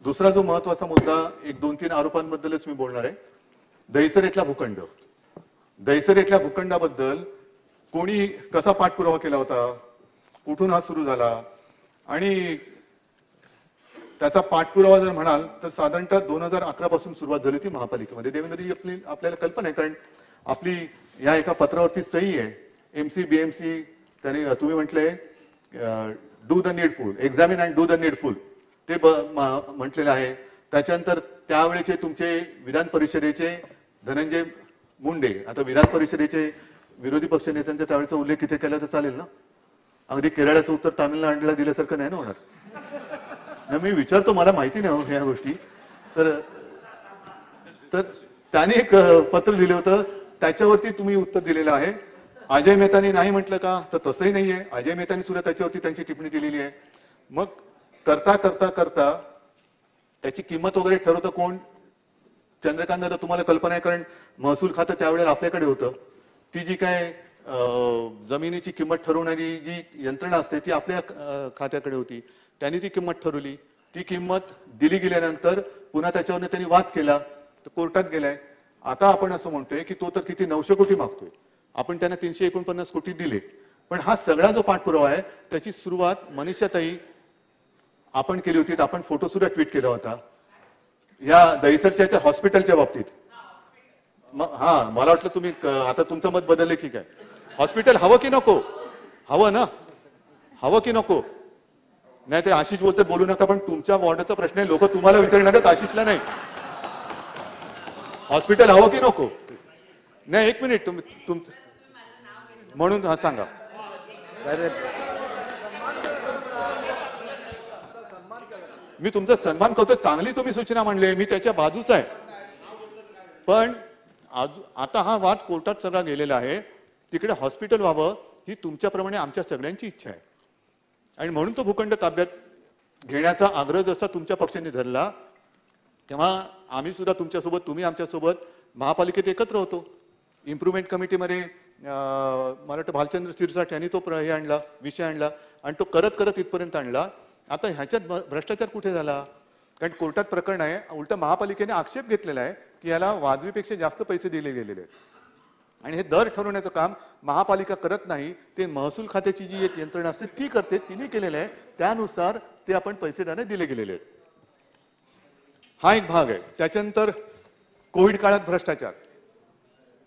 दुसरा जो महत्वाचा मुद्दा, एक 2-3 आरोपांबद्दलच मी बोलणार आहे. दहिसर इथला भूखंड. दहिसर इथल्या भूखंडाबद्दल कोणी कसा पाठपुरावा केला होता, कुठून हा सुरू झाला, आणि त्याचा पाठपुरावा जर म्हणाल तर साधारणतः 2011 पासून सुरुवात झाली होती महापालिकेमध्ये. देवेंद्रजी आपल्याला कल्पना आहे, कारण आपली या एका पत्रावरती सही आहे. एमसी बीएमसी त्यांनी तुम्ही म्हटलंय do the needful, examine and do the needful, ते म्हटलेलं आहे. त्याच्यानंतर त्यावेळेचे तुमचे विधान परिषदेचे धनंजय मुंडे, आता विधान परिषदेचे विरोधी पक्ष नेत्यांचा त्यावेळेचा उल्लेख इथे केला तर चालेल ना. अगदी केरळाचं उत्तर तामिळनाडूला दिल्यासारखं नाही ना होणार. मी विचारतो, मला माहिती नाही ह्या गोष्टी. तर त्याने एक पत्र दिलं होतं, त्याच्यावरती तुम्ही उत्तर दिलेलं आहे. अजय मेहतानी नाही म्हटलं का, तर तसंही नाहीये. अजय मेहतानी सुद्धा त्याच्यावरती त्यांची टिप्पणी दिलेली आहे. मग करता करता करता त्याची किंमत वगैरे ठरवतं कोण, चंद्रकांत दादा तुम्हाला कल्पना आहे, कारण महसूल खातं त्यावेळेला आपल्याकडे होतं. ती जी काय जमिनीची किंमत ठरवणारी जी यंत्रणा असते ती आपल्या खात्याकडे होती. त्यांनी ती किंमत ठरवली. ती किंमत दिली गेल्यानंतर पुन्हा त्याच्यावर त्यांनी वाद केला, तर कोर्टात गेलाय. आता आपण असं म्हणतोय की तो तर किती 900 कोटी मागतोय, आपण त्यांना 349 कोटी दिले. पण हा सगळा जो पाठपुरावा आहे त्याची सुरुवात मनीषाताई आपण केली होती. आपण फोटो सुद्धा ट्विट केला होता या दहिसरच्या हॉस्पिटलच्या बाबतीत. हा, मला वाटलं तुम्ही आता तुमचं मत बदलले की काय. हॉस्पिटल हवं की नको, हवं ना, हवं की नको. नाही ते आशिष बोलते बोलू नका, पण तुमच्या वॉर्डाचा प्रश्न आहे, लोक तुम्हाला विचारणार आहेत, आशिषला नाही. हॉस्पिटल हवं की नको. नाही एक मिनिट, तुमचं म्हणून हा सांगा. मी तुमचा सन्मान करतो, चांगली तुम्ही सूचना मांडली, मी त्याच्या बाजूचा आहे. पण आता हा वाद कोर्टात सगळा गेलेला आहे. तिकडे हॉस्पिटल व्हावं ही तुमच्याप्रमाणे आमच्या सगळ्यांची इच्छा आहे, आणि म्हणून तो भूखंड ताब्यात घेण्याचा आग्रह जसा तुमच्या पक्षाने धरला, तेव्हा आम्ही सुद्धा तुमच्यासोबत, तुम्ही आमच्यासोबत महापालिकेत एकत्र होतो. इम्प्रुव्हमेंट कमिटीमध्ये मला वाटतं भालचंद्र सिरसाट यांनी तो आणला, विषय आणला, आणि तो करत करत इथपर्यंत आणला. आता ह्याच्यात भ्रष्टाचार कुठे झाला, कारण कोर्टात प्रकरण आहे. उलट महापालिकेने आक्षेप घेतलेला आहे की याला वाजवीपेक्षा जास्त पैसे दिले गेलेले आहेत, आणि हे दर ठरवण्याचं काम महापालिका करत नाही, ते महसूल खात्याची जी एक यंत्रणा असते ती करते. तिने केलेलं आहे, त्यानुसार ते आपण पैसे त्याने दिले गेलेले आहेत. हा एक भाग आहे. त्याच्यानंतर कोविड काळात भ्रष्टाचार.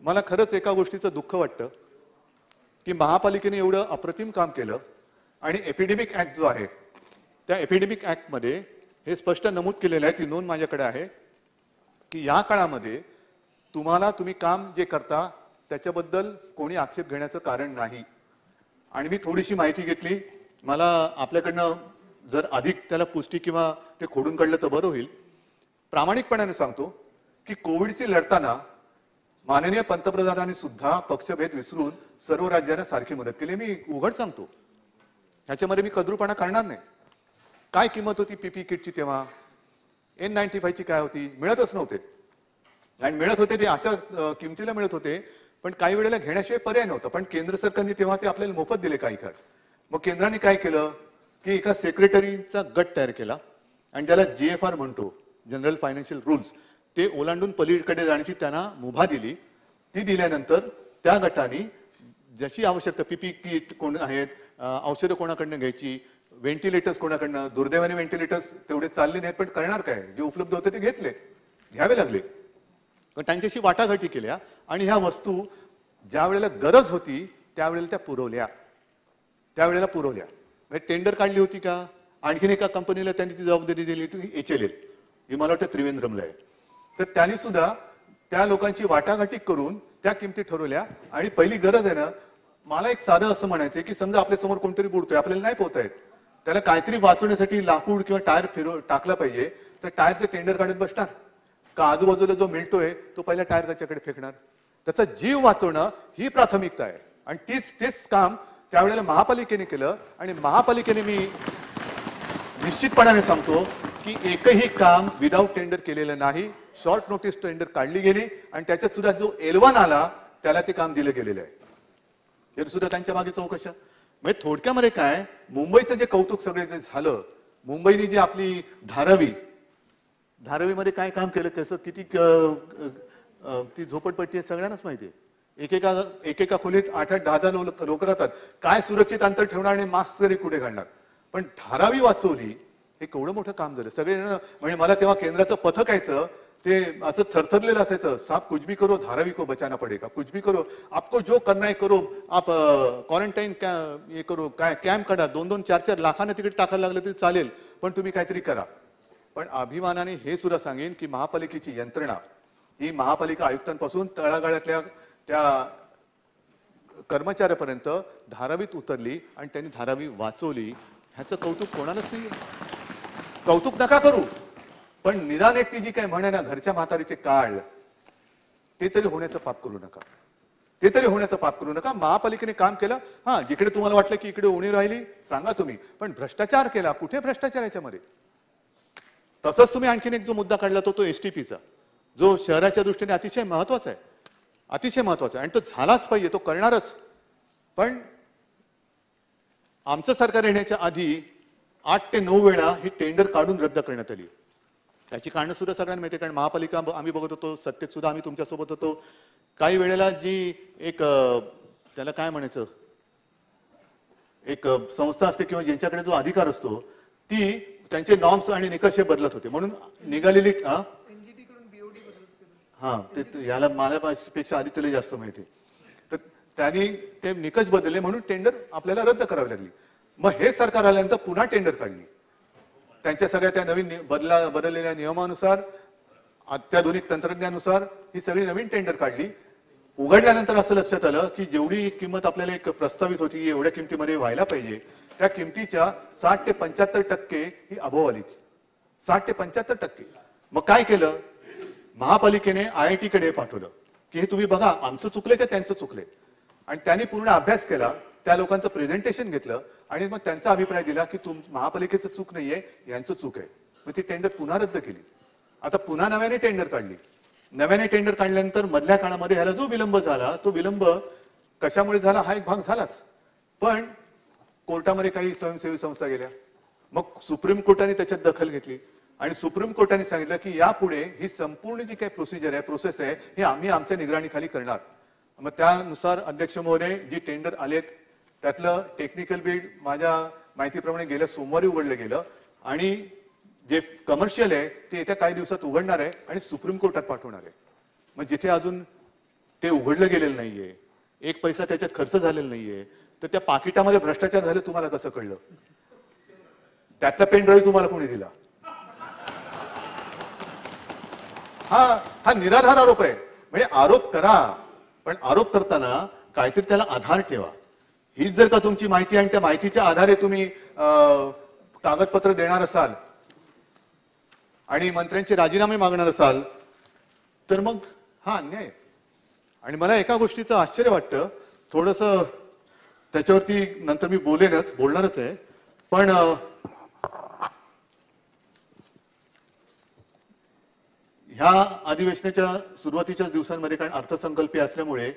मला खरंच एका गोष्टीचं दुःख वाटतं की महापालिकेने एवढं अप्रतिम काम केलं, आणि एपिडेमिक ऍक्ट जो आहे त्या एपिडेमिक ऍक्ट मध्ये हे स्पष्ट नमूद केलेलं आहे, ती नोंद माझ्याकडे आहे, की या काळामध्ये तुम्ही काम जे करता त्याच्याबद्दल कोणी आक्षेप घेण्याचं कारण नाही. आणि मी थोडीशी माहिती घेतली, मला आपल्याकडनं जर अधिक त्याला पुष्टी किंवा ते खोडून काढलं तर बरं होईल. प्रामाणिकपणाने सांगतो की कोविडशी लढताना माननीय पंतप्रधानांनी सुद्धा पक्षभेद विसरून सर्व राज्यांना सारखी मदत केली. मी उघड सांगतो, ह्याच्यामध्ये मी कद्रूपणा करणार नाही. काय किंमत होती पीपी किटची तेव्हा, N95ची काय होती, मिळतच नव्हते. आणि मिळत होते ते अशा किमतीला मिळत होते, पण काही वेळेला घेण्याशिवाय पर्याय नव्हता. पण केंद्र सरकारने तेव्हा ते आपल्याला मोफत दिले काही काळ. मग केंद्राने काय केलं की एका सेक्रेटरीचा गट तयार केला आणि त्याला GFR म्हणतो, जनरल फायनान्शियल रूल्स, ते ओलांडून पलीकडे जाण्याची त्यांना मुभा दिली. ती दिल्यानंतर त्या गटाने जशी आवश्यकता, PPE किट कोण आहेत, औषधं कोणाकडनं घ्यायची, व्हेंटिलेटर्स कोणाकडनं, दुर्दैवाने व्हेंटिलेटर्स तेवढे चालले नाहीत, पण करणार काय, जे उपलब्ध होते ते घेतले, घ्यावे लागले. पण त्यांच्याशी वाटाघाटी केल्या आणि ह्या वस्तू ज्या वेळेला गरज होती त्यावेळेला त्या पुरवल्या. म्हणजे टेंडर काढली होती का, आणखीन एका कंपनीला त्यांनी ती जबाबदारी दिली होती, HLL, ही मला वाटतं त्रिवेंद्रमला आहे. तर त्यांनी सुद्धा त्या लोकांची वाटाघाटी करून त्या किमती ठरवल्या. आणि पहिली गरज आहे ना, मला एक साधं असं म्हणायचं की समजा आपल्या समोर कोणतरी बुडतोय, आपल्याला नाही पोहता येत, त्याला काहीतरी वाचवण्यासाठी लाकूड किंवा टायर टाकला पाहिजे, तर टायरचं टेंडर काढत बसणार का, आजूबाजूला जो मिळतोय तो पहिला टायर त्याच्याकडे फेकणार. त्याचा जीव वाचवणं ही प्राथमिकता आहे. आणि तेच काम त्यावेळेला महापालिकेने केलं. आणि महापालिकेने, मी निश्चितपणाने सांगतो की एकही काम विदाऊट टेंडर केलेलं नाही. शॉर्ट नोटीस टेंडर काढली गेली आणि त्याच्यात सुद्धा जो L1 आला त्याला ते काम दिलं गेलेलं आहे. ते सुद्धा त्यांच्या मागे चौकशा. म्हणजे थोडक्यामध्ये काय, मुंबईचं जे कौतुक सगळे जे झालं, मुंबईने जी आपली धारावीमध्ये काय काम केलं, कसं किती ती झोपडपट्टी आहे सगळ्यांनाच माहिती आहे. एकेका खोलीत 8-8, 10-10 लोक राहतात. काय सुरक्षित अंतर ठेवणार आणि मास्क तरी कुठे घालणार. पण धारावी वाचवली, हे केवढं मोठं काम झालं. सगळे म्हणजे मला तेव्हा केंद्राचं पथक यायचं, ते असं थरथरलेलं असायचं, साहब कुछ भी करो धारावी को बचाना पडेगा, कुछ भी करो, आपको जो करना है करो, आप क्वारंटाईन हे करो, काय कॅम्प काढा, 2-2, 4-4 लाखांना तिकीट टाकायला लागलं तरी चालेल, पण तुम्ही काहीतरी करा. पण अभिमानाने हे सुद्धा सांगेन की महापालिकेची यंत्रणा ही महापालिका आयुक्तांपासून तळागाळातल्या त्या कर्मचाऱ्यापर्यंत धारावीत उतरली आणि त्यांनी धारावी वाचवली. ह्याचं कौतुक कोणालाच नाही. कौतुक नका करू, पण निदान एक ती जी काय म्हणे ना, घरच्या म्हातारीचे काळ, ते तरी होण्याचं पाप करू नका. महापालिकेने काम केलं. हा, जिकडे तुम्हाला वाटलं की इकडे उणी राहिली सांगा तुम्ही, पण भ्रष्टाचार केला, कुठे भ्रष्टाचार याच्यामध्ये. तसंच तुम्ही आणखीन एक जो मुद्दा काढला तो STPचा, जो शहराच्या दृष्टीने अतिशय महत्वाचा आहे आणि तो झालाच पाहिजे, तो करणारच. पण आमचं सरकार येण्याच्या आधी 8 ते 9 वेळा ही टेंडर काढून रद्द करण्यात आली. त्याची कारणं सुद्धा सगळ्यांना माहिती आहे, कारण महापालिका आम्ही बघत होतो, सत्तेत सुद्धा आम्ही तुमच्यासोबत होतो. काही वेळेला जी एक त्याला काय म्हणायचं, एक संस्था असते किंवा ज्यांच्याकडे जो अधिकार असतो, ती त्यांचे नॉर्म्स आणि निकष बदलत होते. म्हणून निघालेली याला माझ्यापेक्षा आधी त्याला जास्त माहिती. तर त्यांनी ते निकष बदलले म्हणून टेंडर आपल्याला रद्द करावी लागली. मग हे सरकार आल्यानंतर पुन्हा टेंडर काढली. त्यांच्या सगळ्या त्या नवीन बदललेल्या नियमानुसार, अत्याधुनिक तंत्रज्ञानानुसार ही सगळी नवीन टेंडर काढली. उघडल्यानंतर असं लक्षात आलं की जेवढी किंमत आपल्याला एक प्रस्तावित होती, एवढ्या किमतीमध्ये व्हायला पाहिजे, त्या किमतीच्या 60 ते 75% ही अबोव आली. 60 ते 75%. मग काय केलं, महापालिकेने IIT कडे पाठवलं की हे तुम्ही बघा, आमचं चुकले का त्यांचं चुकले. आणि त्यांनी पूर्ण अभ्यास केला, त्या लोकांचं प्रेझेंटेशन घेतलं आणि मग त्यांचा अभिप्राय दिला की महापालिकेचं चूक नाहीये, यांचं चूक आहे. मग ती टेंडर पुन्हा रद्द केली. आता पुन्हा नव्याने टेंडर काढली. नव्याने टेंडर काढल्यानंतर मधल्या काळामध्ये ह्याला जो विलंब झाला, तो विलंब कशामुळे झाला हा एक भाग झालाच. पण कोर्टामध्ये काही स्वयंसेवी संस्था गेल्या, मग सुप्रीम कोर्टाने त्याच्यात दखल घेतली आणि सुप्रीम कोर्टाने सांगितलं की यापुढे ही संपूर्ण जी काही प्रोसिजर आहे, प्रोसेस आहे, ही आम्ही आमच्या निगराणीखाली करणार. मग त्यानुसार अध्यक्ष महोदय, जी टेंडर आलेत त्यातलं टेक्निकल बिड माझ्या माहितीप्रमाणे गेल्या सोमवारी उघडलं गेलं आणि जे कमर्शियल आहे ते येत्या काही दिवसात उघडणार आहे आणि सुप्रीम कोर्टात पाठवणार आहे. मग जिथे अजून ते उघडलं गेलेलं नाहीये, एक पैसा त्याच्यात खर्च झालेला नाहीये, तर त्या पाकिटामध्ये भ्रष्टाचार झाले तुम्हाला कसं कळलं? त्यातला पेन ड्राईव्ह तुम्हाला कोणी दिला? हा निराधार आरोप आहे. म्हणजे आरोप करा, पण आरोप करताना काहीतरी त्याला आधार ठेवा. हीच जर का तुमची माहिती आणि त्या माहितीच्या आधारे तुम्ही कागदपत्र देणार असाल आणि मंत्र्यांचे राजीनामे मागणार असाल तर मग हा अन्याय. आणि मला एका गोष्टीचं आश्चर्य वाटतं, थोडंसं त्याच्यावरती नंतर मी बोलणारच आहे, पण ह्या अधिवेशनाच्या सुरुवातीच्याच दिवसांमध्ये, कारण अर्थसंकल्पीय असल्यामुळे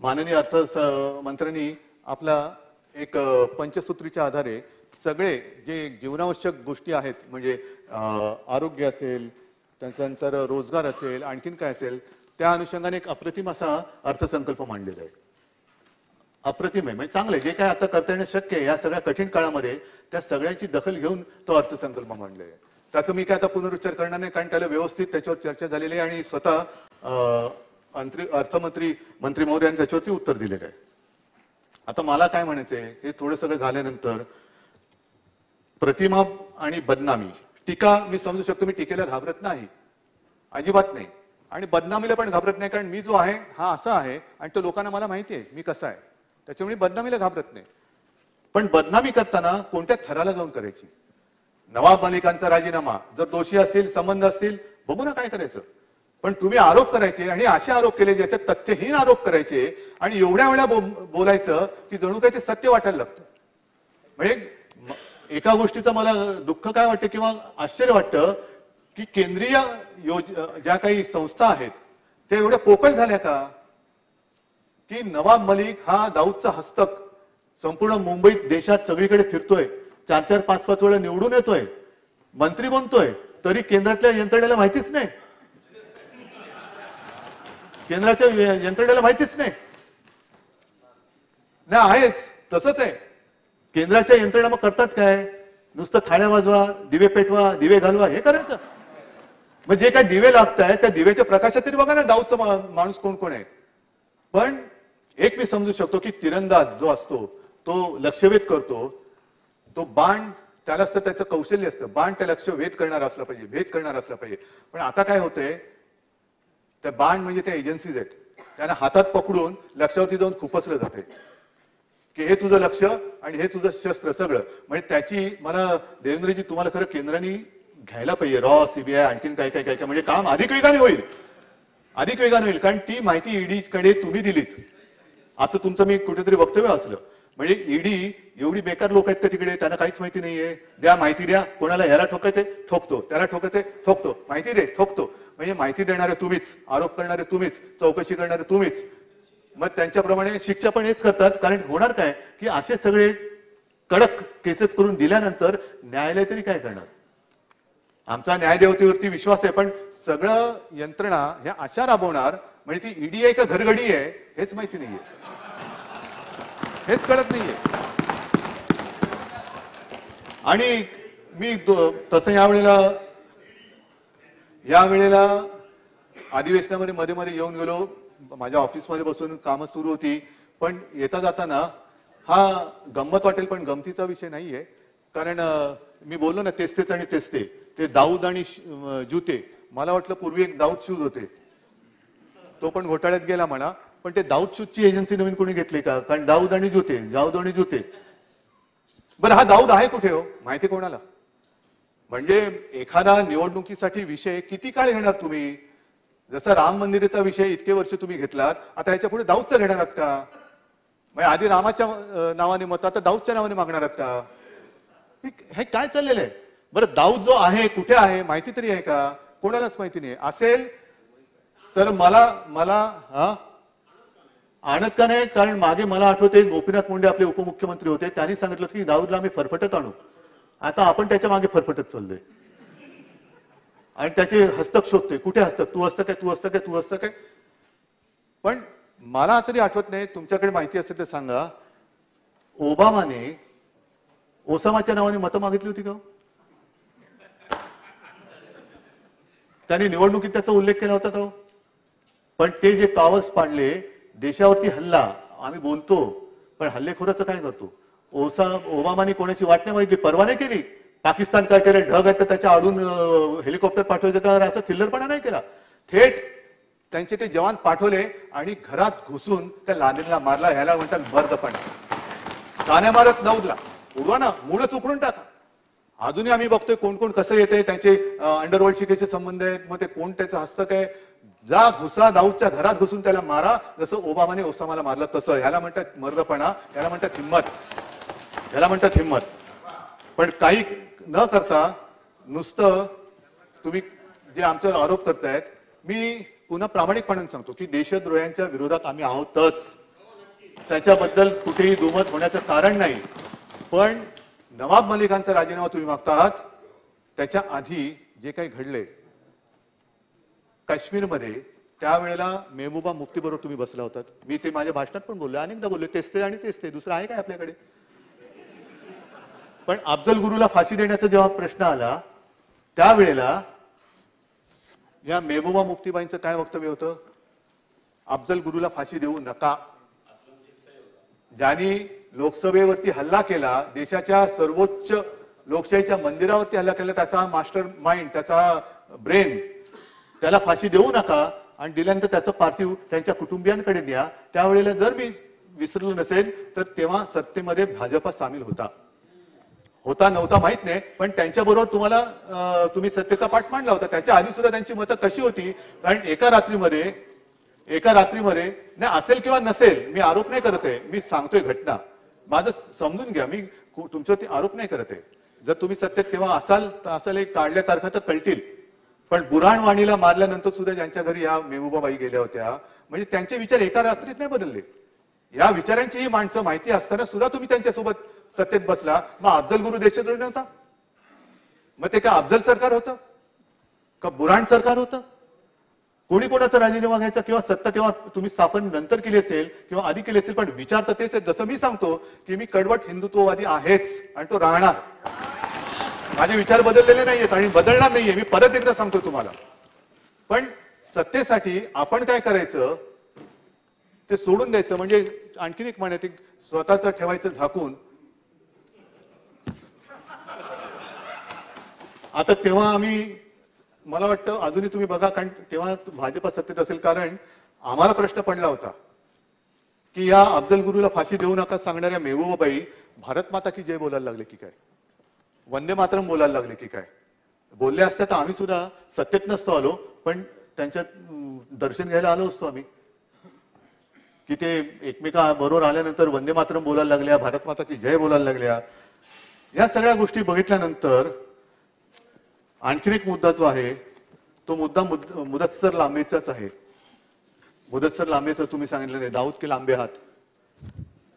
माननीय अर्थमंत्र्यांनी आपला एक पंचसूत्रीच्या आधारे सगळे जे जीवनावश्यक गोष्टी आहेत, म्हणजे आरोग्य असेल, त्याच्यानंतर रोजगार असेल, आणखीन काय असेल, त्या अनुषंगाने एक अप्रतिम असा अर्थसंकल्प मांडलेला आहे. अप्रतिम आहे, म्हणजे चांगलं आहे. जे काय आता करता येणं शक्य आहे या सगळ्या कठीण काळामध्ये, त्या सगळ्यांची दखल घेऊन तो अर्थसंकल्प मांडलेला आहे. त्याचं मी काय आता पुनरुच्चार करणार नाही, कारण त्याला व्यवस्थित त्याच्यावर चर्चा झालेली आहे आणि स्वतः अर्थमंत्री महोदयांनी त्याच्यावरती उत्तर दिलेलं आहे. आता मला काय म्हणायचंय, हे थोडं सगळं झाल्यानंतर प्रतिमा आणि बदनामी, टीका मी समजू शकतो, मी टीकेला घाबरत नाही, अजिबात नाही, आणि बदनामीला पण घाबरत नाही, कारण मी जो आहे हा असा आहे आणि तो लोकांना मला माहिती आहे मी कसा आहे, त्याच्यामुळे बदनामीला घाबरत नाही. पण बदनामी करताना कोणत्या थराला जाऊन करायची? नवाब मलिकांचा राजीनामा, जर दोषी असतील, संबंध असतील, बघू ना काय करायचं. पण तुम्ही आरोप करायचे आणि असे आरोप केले ज्याच्यात तथ्यहीन आरोप करायचे आणि एवढ्या वेळा बोलायचं की जणू काही ते सत्य वाटायला लागतं. म्हणजे एका गोष्टीचं मला दुःख काय वाटतं किंवा आश्चर्य वाटतं की केंद्रीय ज्या काही संस्था आहेत त्या एवढ्या पोकळ झाल्या का की नवाब मलिक हा दाऊदचा हस्तक संपूर्ण मुंबईत, देशात सगळीकडे फिरतोय, 4-4, 5-5 वेळा निवडून येतोय, मंत्री बनतोय, तरी केंद्रातल्या यंत्रणेला माहितीच नाही, केंद्राच्या यंत्रणेला माहितीच नाही. आहेच तसंच आहे. केंद्राच्या यंत्रणा मग करतात काय? नुसतं थाळ्या वाजवा, दिवे पेटवा, दिवे घालवा, हे करायचं. मग जे काय दिवे लागताय त्या दिव्याच्या प्रकाशात तरी बघा ना दाऊदचा माणूस कोण कोण आहे. पण एक मी समजू शकतो की तिरंदाज जो असतो तो लक्ष्यभेद करतो, तो बाण त्याला असतं, त्याचं कौशल्य असतं, बाण त्या लक्ष वेध करणार असला पाहिजे, भेद करणार असला पाहिजे. पण आता काय होतंय, त्या बाण म्हणजे त्या एजन्सीज आहेत, त्यांना हातात पकडून लक्षावरती जाऊन खुपसलं जाते की हे तुझं लक्ष आणि हे तुझं शस्त्र सगळं. म्हणजे त्याची मला देवेंद्रजी तुम्हाला खरं केंद्राने घ्यायला पाहिजे, रॉ, सीबीआय, आणखीन काय काय काय काय, म्हणजे काम अधिक वेगाने होईल, अधिक वेगाने होईल. कारण ती माहिती ईडी कडे तुम्ही दिलीत असं तुमचं मी कुठेतरी वक्तव्य वाचलं. म्हणजे ईडी एवढी बेकार लोक आहेत का तिकडे, त्यांना काहीच माहिती नाहीये. द्या माहिती द्या, कोणाला ह्याला ठोकायचे ठोकतो, त्याला ठोकायचे ठोकतो, माहिती दे ठोकतो. म्हणजे माहिती देणारे तुम्हीच, आरोप करणारे तुम्हीच, चौकशी करणारे तुम्हीच. मग त्यांच्याप्रमाणे शिक्षा पण हेच करतात. कारण होणार काय की असे सगळे कडक केसेस करून दिल्यानंतर न्यायालय तरी काय करणार? आमचा न्यायदेवतेवरती विश्वास आहे, पण सगळं यंत्रणा ह्या अशा राबवणार, म्हणजे ती ईडी आहे का घरघडी आहे हेच माहिती नाहीये, हेच कळत नाहीये. आणि मी तसं यावेळेला अधिवेशनामध्ये मध्ये मध्ये येऊन गेलो, माझ्या ऑफिसमध्ये बसून कामं सुरू होती. पण येता जाताना हा गंमत वाटेल पण गमतीचा विषय नाहीये. कारण मी बोललो ना तेच आणि तेच ते दाऊद आणि जुते, मला वाटलं पूर्वी एक दाऊद शूज होते, तो पण घोटाळ्यात गेला म्हणा. पण ते दाऊद शूजची एजन्सी नवीन कोणी घेतली का? कारण दाऊद आणि जुते. बरं हा दाऊद आहे कुठे हो, माहिती कोणाला? म्हणजे एखादा निवडणुकीसाठी विषय किती काळ घेणार तुम्ही? जसं राम मंदिराचा विषय इतके वर्ष तुम्ही घेतलात, आता ह्याच्या पुढे दाऊदचा घेणार आहात का? म्हणजे आधी रामाच्या नावाने मत, आता दाऊदच्या नावाने मागणार आहात का? हे काय चाललेलं आहे? बरं दाऊद जो आहे कुठे आहे माहिती तरी आहे का? कोणालाच माहिती नाही. असेल तर मला आणत का नाही? कारण मागे मला आठवते गोपीनाथ मुंडे आपले उपमुख्यमंत्री होते, त्यांनी सांगितलं की दाऊदला आम्ही फरफटत आणू. आता आपण त्याच्या मागे फरफटत चाललोय आणि त्याचे हस्तक शोधतोय. कुठे हस्तक? तू हस्तक आहे, तू हस्तक आहे, तू हस्तक आहे. पण मला तरी आठवत नाही, तुमच्याकडे माहिती असेल तर सांगा, ओबामाने ओसामाच्या नावाने मतं मागितली होती का? त्यांनी निवडणुकीत त्याचा उल्लेख केला होता का? पण ते जे कावस पाडले, देशावरती हल्ला, आम्ही बोलतो पण हल्लेखोराचं काय करतो? ओबामाने कोणाची वाट नाही माहिती, परवा नाही केली. पाकिस्तान काय केलं, ढग आहेत तर त्याच्या आडून हेलिकॉप्टर पाठवायचं का, असं थिल्लरपणा नाही केला. थेट त्यांचे ते जवान पाठवले आणि घरात घुसून त्या लादेनला मारला. ह्याला म्हणतात भरदपणा. कान्या मारत दाऊदला उडवा ना, मूळच उकळून टाका. अजूनही आम्ही बघतोय कोण कोण कसं येते, त्यांचे अंडरवर्ल्ड शिकेचे संबंध आहेत, मग ते कोण त्याचं हस्तक आहे. जा घुसा, दाऊदच्या घरात घुसून त्याला मारा, जसं ओबामाने ओसामाला मारलं तसं. ह्याला म्हणतात मर्दपणा, याला म्हणतात हिंमत, याला म्हणतात हिंमत. पण काही न करता नुसतं तुम्ही जे आमच्यावर आरोप करतायत, मी पुन्हा प्रामाणिकपणाने सांगतो की देशद्रोह्यांच्या विरोधात आम्ही आहोतच, त्याच्याबद्दल कुठेही दुमत होण्याचं कारण नाही. पण नवाब मलिकांचा राजीनामा तुम्ही मागता आहात, त्याच्या आधी जे काही घडले काश्मीरमध्ये, त्यावेळेला मेहबूबा मुफ्ती बरोबर तुम्ही बसला होतात. मी ते माझ्या भाषणात पण बोलले, अनेकदा बोलले, तेच ते आणि तेच ते, दुसरं आहे काय आपल्याकडे. पण अफजल गुरुला फाशी देण्याचा जेव्हा प्रश्न आला, त्यावेळेला या मेहबूबा मुफ्तीबाईंचं काय वक्तव्य होतं? अफजल गुरुला फाशी देऊ नका. ज्यांनी लोकसभेवरती हल्ला केला, देशाच्या सर्वोच्च लोकशाहीच्या मंदिरावरती हल्ला केला, त्याचा मास्टर माइंड, त्याचा ब्रेन, त्याला फाशी देऊ नका. आणि दिल्यानंतर त्याचं पार्थिव त्यांच्या कुटुंबियांकडे द्या. त्यावेळेला जर मी विसरलो नसेल तर तेव्हा सत्तेमध्ये भाजपा सामील होता नव्हता माहित नाही, पण त्यांच्याबरोबर तुम्ही सत्तेचा पाठ मांडला होता. त्याच्या आधी सुद्धा त्यांची मतं कशी होती? कारण एका रात्रीमध्ये नाही, असेल किंवा नसेल, मी आरोप नाही करत आहे, मी सांगतोय घटना, माझं समजून घ्या. मी तुमच्यावरती आरोप नाही करत आहे. जर तुम्ही सत्तेत तेव्हा असाल तर असेल, एक काढल्या तारखा तर कळतील. पण बुरहान वाणीला मारल्यानंतर सुद्धा ज्यांच्या घरी या मेहबूबाबाई गेल्या होत्या, म्हणजे त्यांचे विचार एका रात्रीत नाही बदलले. या विचारांची ही माणसं माहिती असताना सुद्धा तुम्ही त्यांच्यासोबत सत्तेत बसला. मग अफजल गुरु देशद्रोही नव्हता? मग ते का अफजल सरकार होतं का बुरहान सरकार होतं? कोणी कोणाचा राजीनामा घ्यायचा किंवा सत्ता तेव्हा तुम्ही स्थापन नंतर केली असेल किंवा आधी केली असेल, पण विचार तर तेच आहे. जसं मी सांगतो की मी कडवट हिंदुत्ववादी आहेच आणि तो राहणार. माझे विचार बदललेले नाहीयेत आणि बदलणार नाहीये, मी परत एकदा सांगतो तुम्हाला. पण सत्तेसाठी आपण काय करायचं ते सोडून द्यायचं. म्हणजे आणखीन एक म्हण आहे, ते स्वतःच ठेवायचं झाकून. आता तेव्हा मला वाटतं अजूनही तुम्ही बघा, कारण तेव्हा भाजपा सत्तेत असेल, कारण आम्हाला प्रश्न पडला होता की या अफजल गुरुला फाशी देऊ नका सांगणाऱ्या मेहबूबाबाई भारत माता की जय बोलायला लागले की काय, वंदे मातरम बोलायला लागले की काय. बोलले असते तर आम्ही सुद्धा सत्तेत नसतो आलो, पण त्यांच्यात दर्शन घ्यायला आलो असतो आम्ही. की ते एकमेका बरोबर आल्यानंतर वंदे मातरम बोलायला लागल्या, भारत माता की जय बोलायला लागल्या. या सगळ्या गोष्टी बघितल्यानंतर आणखीन एक मुद्दा जो आहे, तो मुद्दा मुदस्सर लांबेचाच आहे. मुदस्सर लांबेचं तुम्ही सांगितलं नाही, दाऊद के लांबे हात.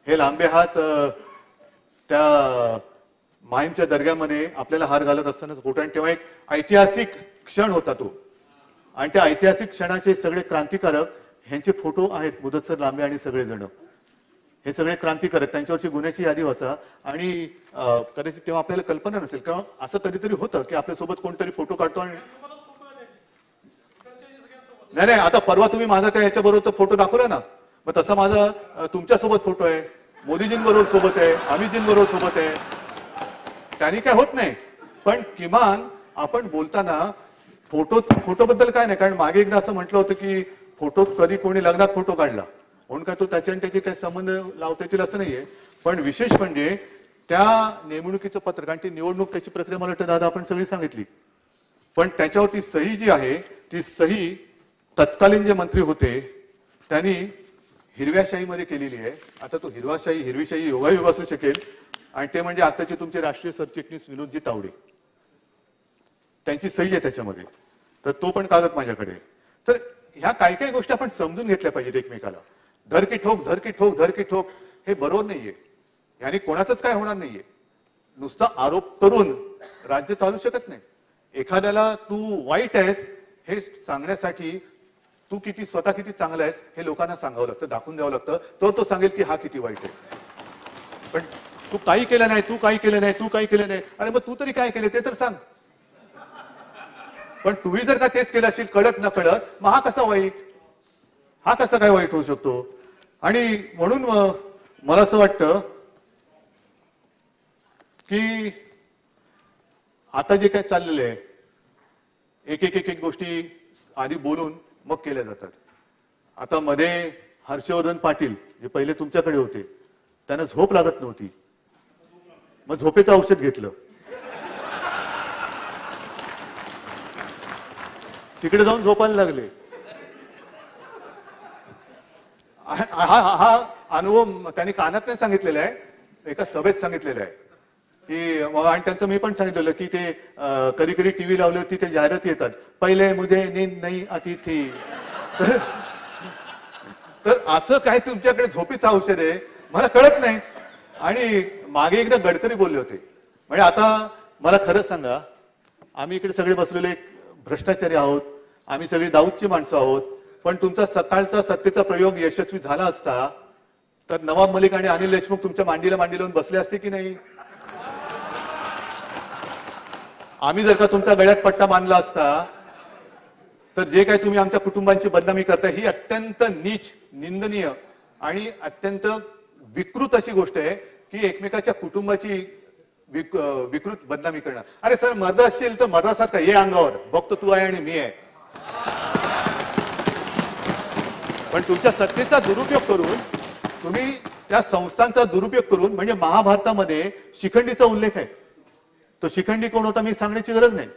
हे लांबे हात त्या माहीमच्या दर्ग्यामध्ये आपल्याला हार घालत असतानाच फोटो, आणि तेव्हा एक ऐतिहासिक क्षण होता तो. आणि त्या ऐतिहासिक क्षणाचे सगळे क्रांतिकारक ह्यांचे फोटो आहेत, मुदस्सर लांबे आणि सगळेजण. हे सगळे क्रांतिकारक, त्यांच्यावरची गुन्ह्याची यादी वाचा. आणि कदाचित तेव्हा आपल्याला कल्पना नसेल, कारण असं कधीतरी होतं की आपल्यासोबत कोणतरी फोटो काढतो आणि नाही, आता परवा तुम्ही माझा त्या याच्याबरोबर फोटो दाखवला ना, मग तसा माझा तुमच्यासोबत फोटो आहे, मोदीजींबरोबर सोबत आहे, अमितजींबरोबर सोबत आहे. त्यांनी काय होत नाही, पण किमान आपण बोलताना फोटो बद्दल काय नाही. कारण मागे एकदा असं म्हटलं होतं की फोटो कधी कोणी लग्नात फोटो काढला म्हणून काय तो त्याच्या आणि त्याचे काही संबंध लावता येतील असं नाहीये. पण विशेष म्हणजे त्या नेमणुकीचं पत्र, कारण ती निवडणूक त्याची प्रक्रिया मला वाटतं दादा आपण सगळी सांगितली, पण त्याच्यावरती सही जी आहे ती सही तत्कालीन जे मंत्री होते त्यांनी हिरव्या शाहीमध्ये केलेली आहे. आता तो हिरवी शाही योगायोग असू शकेल, आणि ते म्हणजे आताचे तुमचे राष्ट्रीय सरचिटणीस विनोदजी तावडे, त्यांची सही आहे त्याच्यामध्ये. तर तो पण कागद माझ्याकडे. तर ह्या काही काही गोष्टी आपण समजून घेतल्या पाहिजेत एकमेकाला. धर की ठोक हे बरोबर नाहीये. याने कोणाचंच काय होणार नाहीये. नुसता आरोप करून राज्य चालू शकत नाही. एखाद्याला तू वाईट आहेस हे सांगण्यासाठी तू स्वतः किती चांगला आहेस हे लोकांना सांगावं लागतं, दाखवून द्यावं लागतं. तो सांगेल की हा किती वाईट आहे. पण तू काही केलं नाही. अरे मग तू तरी काय केलं ते तर सांग. पण तुम्ही जर का तेच केलं असेल कळत न कळत, मग हा कसा काय वाईट होऊ शकतो. आणि म्हणून मला असं वाटतं की आता जे काय चाललेलं आहे, एक गोष्टी आधी बोलून मग केल्या जातात. आता मध्ये हर्षवर्धन पाटील जे पहिले तुमच्याकडे होते, त्यांना झोप लागत नव्हती, मग झोपेचं औषध घेतलं, तिकडे जाऊन झोपायला लागले. हा अनुभव त्यांनी कानात नाही सांगितलेला आहे, एका सभेत सांगितलेला आहे. की आणि त्यांचं मी पण सांगितलेलं की ते कधी कधी टीव्ही लावल्यावरती ते जाहिराती येतात, पहिले मुझे नींद नहीं आती थी. तर असं काय तुमच्याकडे झोपीचं औषध आहे मला कळत नाही. आणि मागे एकदा गडकरी बोलले होते, म्हणजे आता मला खरं सांगा, आम्ही इकडे सगळे बसलेले भ्रष्टाचारी आहोत, आम्ही सगळी दाऊदची माणसं आहोत, पण तुमचा सकाळचा सत्तेचा प्रयोग यशस्वी झाला असता तर नवाब मलिक आणि अनिल देशमुख तुमच्या मांडीला मांडी लावून बसले असते की नाही? आम्ही जर का तुमचा गळ्यात पट्टा बांधला असता तर जे काही तुम्ही आमच्या कुटुंबांची बदनामी करताय ही अत्यंत नीच, निंदनीय आणि अत्यंत विकृत अशी गोष्ट आहे की एकमेकाच्या कुटुंबाची विकृत बदनामी करणं. अरे सर, मर्द असशील तर मर्दासारखा ये अंगावर, बघतो तू आहे आणि मी आहे. पण तुमच्या सत्तेचा दुरुपयोग करून, तुम्ही त्या संस्थांचा दुरुपयोग करून, म्हणजे महाभारतामध्ये शिखंडीचा उल्लेख आहे. तो शिखंडी कोण होता मी सांगण्याची गरज नाही.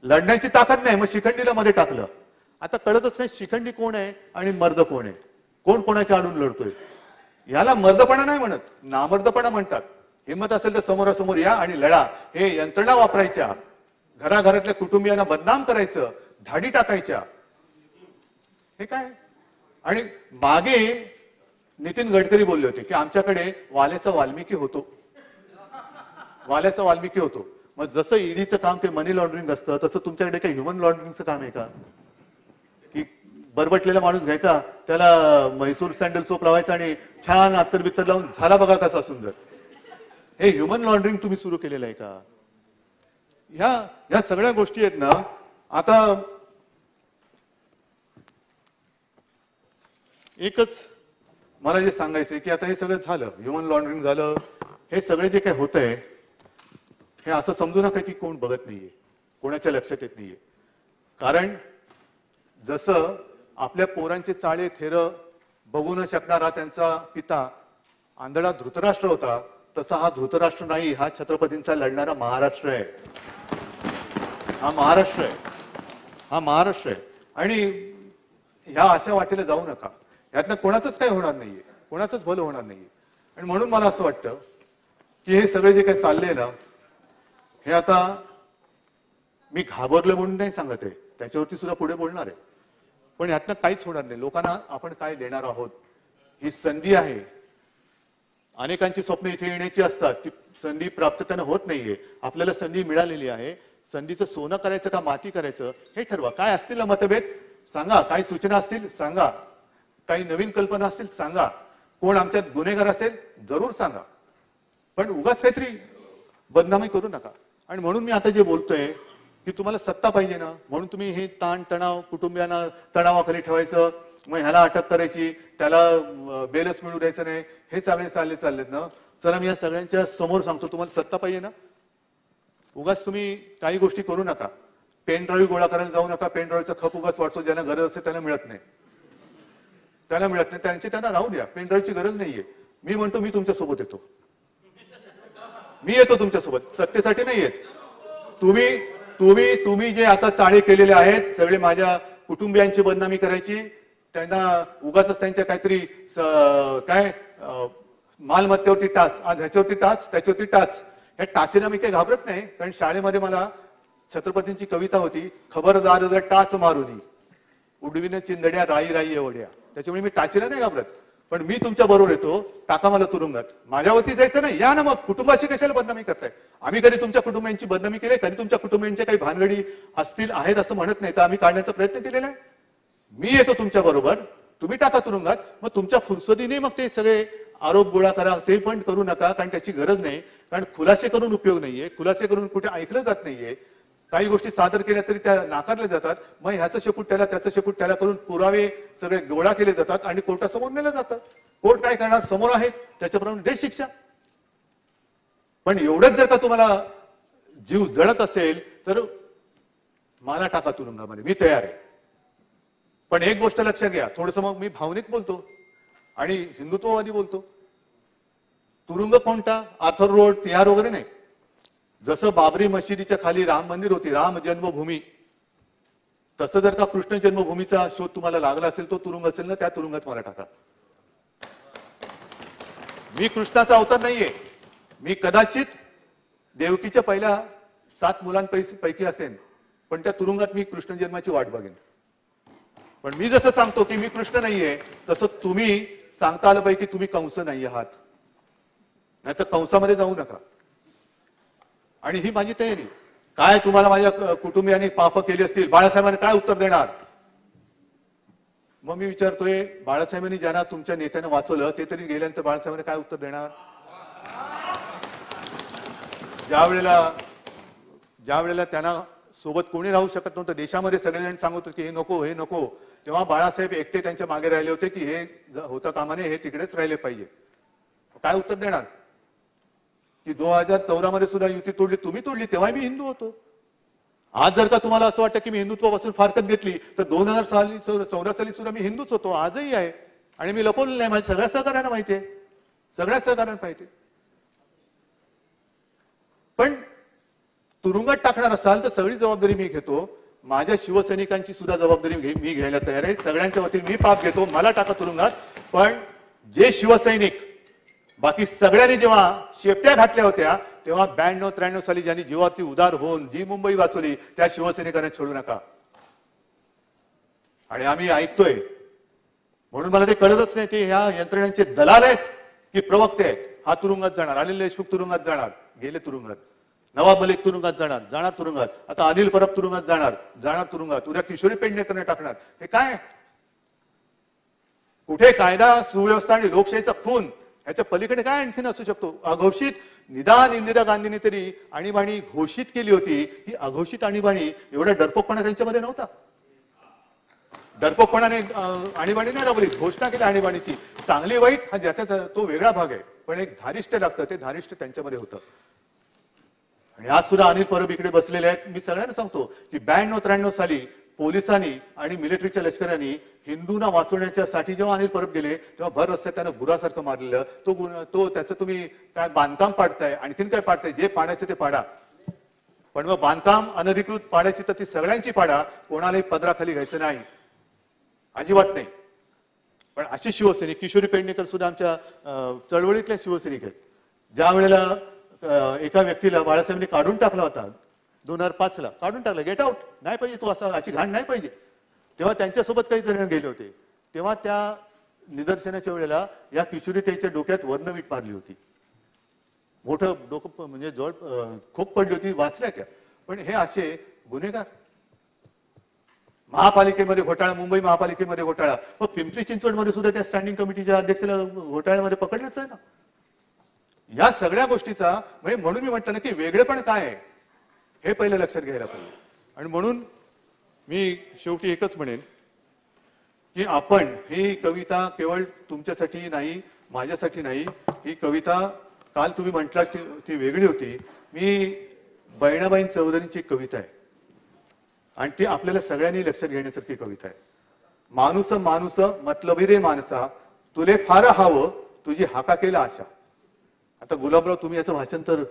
लढण्याची ताकद नाही, मग शिखंडीला मध्ये टाकलं. आता कळतच नाही शिखंडी कोण आहे आणि मर्द कोण आहे, कोण कोणाच्या आडून लढतोय. याला मर्दपणा नाही म्हणत, नामर्दपणा म्हणतात. हिंमत असेल तर समोरासमोर या आणि लढा. हे यंत्रणा वापरायच्या, घराघरातल्या कुटुंबियांना बदनाम करायचं, धाडी टाकायच्या, हे काय? आणि मागे नितीन गडकरी बोलले होते की आमच्याकडे वाल्याचा वाल्मिकी होतो, वाल्याचा वाल्मिकी होतो. मग जसं ईडीचं काम ते मनी लॉन्ड्रिंग असतं, तसं तुमच्याकडे काही ह्युमन लॉन्ड्रिंगचं काम आहे का? की बरबटलेला माणूस घ्यायचा, त्याला म्हैसूर सँडल सोप लावायचा आणि छान अत्तर बित्तर लावून झाला बघा कसा सुंदर. हे ह्युमन लॉन्ड्रिंग तुम्ही सुरू केलेलं आहे का? ह्या सगळ्या गोष्टी आहेत ना. आता एकच मला जे सांगायचंय की आता हे सगळं झालं, ह्युमन लॉन्ड्रिंग झालं, हे सगळे जे काही होत आहे हे असं समजू नका की कोण बघत नाहीये, कोणाच्या लक्षात येत नाहीये. कारण जसं आपल्या पोरांचे चाळे थेर बघू न शकणारा त्यांचा पिता आंधळा धृतराष्ट्र होता, तसा हा धृतराष्ट्र नाही, हा छत्रपतींचा लढणारा महाराष्ट्र आहे. हा महाराष्ट्र आहे, हा महाराष्ट्र आहे. आणि ह्या अशा वाटेला जाऊ नका, यातनं कोणाचंच काही होणार नाहीये, कोणाचंच भलं होणार नाहीये. आणि म्हणून मला असं वाटतं की हे सगळे जे काही चाललंय ना, हे आता मी घाबरलं म्हणून नाही सांगत आहे, त्याच्यावरती सुद्धा पुढे बोलणार आहे. पण यातनं काहीच होणार नाही. लोकांना आपण काय देणार आहोत, ही संधी आहे. अनेकांची स्वप्न इथे येण्याची असतात, ती संधी प्राप्त त्यांना होत नाहीये. आपल्याला संधी मिळालेली आहे. संधीचं सोनं करायचं का माती करायचं हे ठरवा. काय असतील ना मतभेद सांगा, काही सूचना असतील सांगा, काही नवीन कल्पना असतील सांगा, कोण आमच्यात गुन्हेगार असेल जरूर सांगा, पण उगाच काहीतरी बदनामी करू नका. आणि म्हणून मी आता जे बोलतोय की तुम्हाला सत्ता पाहिजे ना, म्हणून तुम्ही हे ताण तणाव कुटुंबियांना तणावाखाली ठेवायचं, मग ह्याला अटक करायची, त्याला बेलच मिळू द्यायचं नाही, हे सगळे चाललेत ना. चला मी या सगळ्यांच्या समोर सांगतो, तुम्हाला सत्ता पाहिजे ना, उगाच तुम्ही काही गोष्टी करू नका. पेन ड्राईव्ह गोळा करायला जाऊ नका. पेन ड्राईव्हचा खप उगाच वाटतो, ज्यांना गरज असते त्यांना मिळत नाही, त्यांना राहू द्या. पेन ड्राईव्हची गरज नाहीये. मी म्हणतो मी तुमच्या सोबत येतो, मी येतो तुमच्यासोबत, सत्तेसाठी नाही येत. तुम्ही जे आता चाळे केलेले आहेत सगळे माझ्या कुटुंबियांची बदनामी करायची, त्यांना उगाच त्यांच्या काहीतरी काय मालमत्तेवरती टाच, आज ह्याच्यावरती टाच त्याच्यावरती टाच, ह्या टाचेला मी काही घाबरत नाही. कारण शाळेमध्ये मला छत्रपतींची कविता होती, खबरदार जर टाच मारुनी उडविन चिंधड्या राई राई एवढ्या. त्याच्यामुळे मी टाचेला नाही घाबरत. पण मी तुमच्या बरोबर येतो, टाका मला तुरुंगात. माझ्यावरती जायचं नाही, या ना मग. कुटुंबाशी कशाला बदनामी करताय? आम्ही कधी तुमच्या कुटुंबियांची बदनामी केली? कधी तुमच्या कुटुंबियांच्या काही भानगडी असतील आहेत असं म्हणत नाही, तर आम्ही काढण्याचा प्रयत्न केलेला आहे. मी येतो तुमच्या बरोबर, तुम्ही टाका तुरुंगात. मग तुमच्या फुरसतीने मग ते सगळे आरोप गोळा करा, ते पण करू नका, कारण त्याची गरज नाही. कारण खुलासे करून उपयोग नाहीये, खुलासे करून कुठे ऐकलं जात नाहीये. काही गोष्टी सादर केल्या तरी त्या नाकारल्या जातात. मग ह्याचं शेपूट त्याला, त्याचं शेपूट त्याला करून पुरावे सगळे गोळा केले जातात आणि कोर्टासमोर नेले जातात. कोर्ट काय करणार, समोर आहे त्याच्याप्रमाणे दे शिक्षा. पण एवढंच जर का तुम्हाला जीव जळत असेल तर मला टाका तुरुंगामध्ये, मी तयार आहे. पण एक गोष्ट लक्षात घ्या, थोडस मग मी भावनिक बोलतो आणि हिंदुत्ववादी बोलतो. तुरुंग कोणता, आर्थर रोड, तिहार वगैरे नाही. जसं बाबरी मशिदीच्या खाली राम मंदिर होती, राम जन्मभूमी, तसं जर का कृष्ण जन्मभूमीचा शोध तुम्हाला लागला असेल, तो तुरुंग असेल ना, त्या तुरुंगात मला टाका. मी कृष्णाचा अवतार नाहीये. मी कदाचित देवकीच्या पहिल्या 7 मुलांपैकी असेन, पण त्या तुरुंगात मी कृष्ण जन्माची वाट बघेन. पण मी जसं सांगतो की मी कृष्ण नाहीये, तसं तुम्ही सांगता आलं पाहिजे की तुम्ही कंस नाही आहात, नाही तर कंसामध्ये जाऊ नका. आणि ही माझी तयारी. काय तुम्हाला माझ्या कुटुंबियांनी पाप केली असतील, बाळासाहेबांनी काय उत्तर देणार? मग मी विचारतोय, बाळासाहेबांनी ज्यांना तुमच्या नेत्यानं वाचवलं ते तरी गेल्यानंतर बाळासाहेबांनी काय उत्तर देणार? ज्या वेळेला त्यांना सोबत कोणी राहू शकत नव्हतं, देशामध्ये सगळेजण सांगत होते की हे नको हे नको, तेव्हा बाळासाहेब एकटे त्यांच्या मागे राहिले होते की हे होता कामाने, हे तिकडेच राहिले पाहिजे. काय उत्तर देणार? की 2014 मध्ये सुद्धा युती तोडली, तुम्ही तोडली, तेव्हा मी हिंदू होतो. आज जर का तुम्हाला असं वाटतं की मी हिंदुत्वापासून फारकत घेतली, तर 2014 साली सुद्धा मी हिंदूच होतो, आजही आहे. आणि मी लपवलेलं नाही, माझ्या सगळ्या सहकार्यांना माहितीये, सगळ्या सहकार्यांना माहितीये. पण तुरुंगात टाकणार असाल तर सगळी जबाबदारी मी घेतो. माझ्या शिवसैनिकांची सुद्धा जबाबदारी मी घ्यायला तयार आहे. सगळ्यांच्या वतीने मी पाप घेतो, मला टाका तुरुंगात. पण जे शिवसैनिक बाकी सगळ्यांनी जेव्हा शेपट्या घातल्या होत्या, तेव्हा 92-93 साली ज्यांनी जीवावरती उदार होऊन जी मुंबई वाचवली, त्या शिवसैनिकांना सोडू नका. आणि आम्ही ऐकतोय म्हणून मला ते कळतच नाही, ते ह्या यंत्रणेचे दलाल आहेत की प्रवक्ते आहेत. हा तुरुंगात जाणार, अनिल देशमुख तुरुंगात जाणार, गेले तुरुंगात. नवाब मलिक तुरुंगात जाणार तुरुंगात. आता अनिल परब तुरुंगात जाणार तुरुंगात. उद्या किशोरी पेडणेकरने टाकणार. हे काय? कुठे कायदा सुव्यवस्था आणि लोकशाहीचा खून? ह्याच्या पलीकडे काय आणखीन असू शकतो? अघोषित निदान इंदिरा गांधींनी तरी आणीबाणी घोषित केली होती. ही अघोषित आणीबाणी, एवढा डरपोकपणा त्यांच्यामध्ये नव्हता. डरपोकपणाने आणीबाणी नाही राबवली, घोषणा केली आणीबाणीची. चांगली वाईट हा ज्याचा तो वेगळा भाग आहे, पण एक धारिष्ट लागतं, ते धारिष्ट त्यांच्यामध्ये होतं. आणि आज सुद्धा अनिल परब इकडे बसलेले आहेत. मी सगळ्यांना सांगतो की 92-93 साली पोलिसांनी आणि मिलिटरीच्या लष्करांनी हिंदूंना वाचवण्यासाठी जेव्हा अनिल परब गेले, तेव्हा भर रस्त्यात त्यानं गुरासारखं मारलेलं. तो त्याचं तुम्ही काय बांधकाम पाडताय, आणखीन काय पाडताय, जे पाडायचं ते पाडा. पण मग बांधकाम अनधिकृत पाडायची तर ती सगळ्यांची पाडा, कोणालाही पदराखाली घ्यायचं नाही, अजिबात नाही. पण अशी शिवसैनिक, किशोरी पेडणेकर सुद्धा आमच्या चळवळीतल्या शिवसैनिक आहेत. ज्या वेळेला एका व्यक्तीला बाळासाहेबांनी काढून टाकला होता 2005 ला, काढून टाकला, गेट आउट, नाही पाहिजे तू, असा अशी घाण नाही पाहिजे, तेव्हा त्यांच्यासोबत काही जण गेले होते. तेव्हा त्या निदर्शनाच्या वेळेला या किशोरी त्याच्या डोक्यात वर्णवीट मारली होती, मोठं डोकं म्हणजे जवळ खूप पडली होती, वाचल्या त्या. पण हे असे गुन्हेगार. महापालिकेमध्ये घोटाळा, मुंबई महापालिकेमध्ये घोटाळा, मग पिंपरी चिंचवडमध्ये सुद्धा त्या स्टँडिंग कमिटीच्या अध्यक्षाला घोटाळ्यामध्ये पकडलंच आहे ना. या सगळ्या गोष्टीचा म्हणजे म्हणून मी म्हटलं ना की वेगळेपण काय आहे हे पहिलं लक्षात घ्यायला पाहिजे. आणि म्हणून मी शेवटी एकच म्हणेन की आपण ही कविता केवळ तुमच्यासाठी नाही, माझ्यासाठी नाही. ही कविता काल तुम्ही म्हटला ती वेगळी होती. मी बहिणाबाई चौधरींची एक कविता आहे आणि ती आपल्याला सगळ्यांनी लक्षात घेण्यासारखी कविता आहे. माणूस माणूस मतलबी रे माणसा, तुले फार हवं तुझी हाका केला आशा. आता गुलाबराव तुम्ही याचं भाषांतर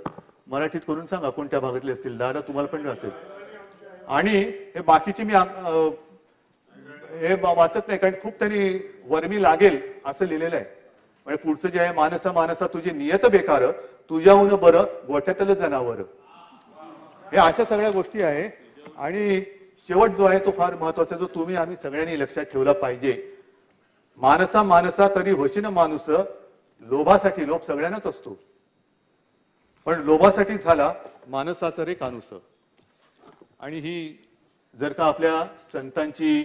मराठीत करून सांगा, कोणत्या भागातले असतील, दादा तुम्हाला पण असेल. आणि हे बाकीची मी हे वाचत नाही, कारण खूप त्यांनी वर्मी लागेल असं लिहिलेलं आहे. म्हणजे पुढचं जे आहे, मानसा मानसा तुझी नियत बेकार, तुझ्याहून बरं गोठ्यातलं जनावर. हे अशा सगळ्या गोष्टी आहे. आणि शेवट जो आहे तो फार महत्वाचा, जो तुम्ही आम्ही सगळ्यांनी लक्षात ठेवला पाहिजे. मानसा मानसा कधी होशीन माणूस, लोभासाठी, लोभ सगळ्यांनाच असतो, पण लोभासाठी झाला मानसाचा रे कानूस. आणि ही जर का आपल्या संतांची,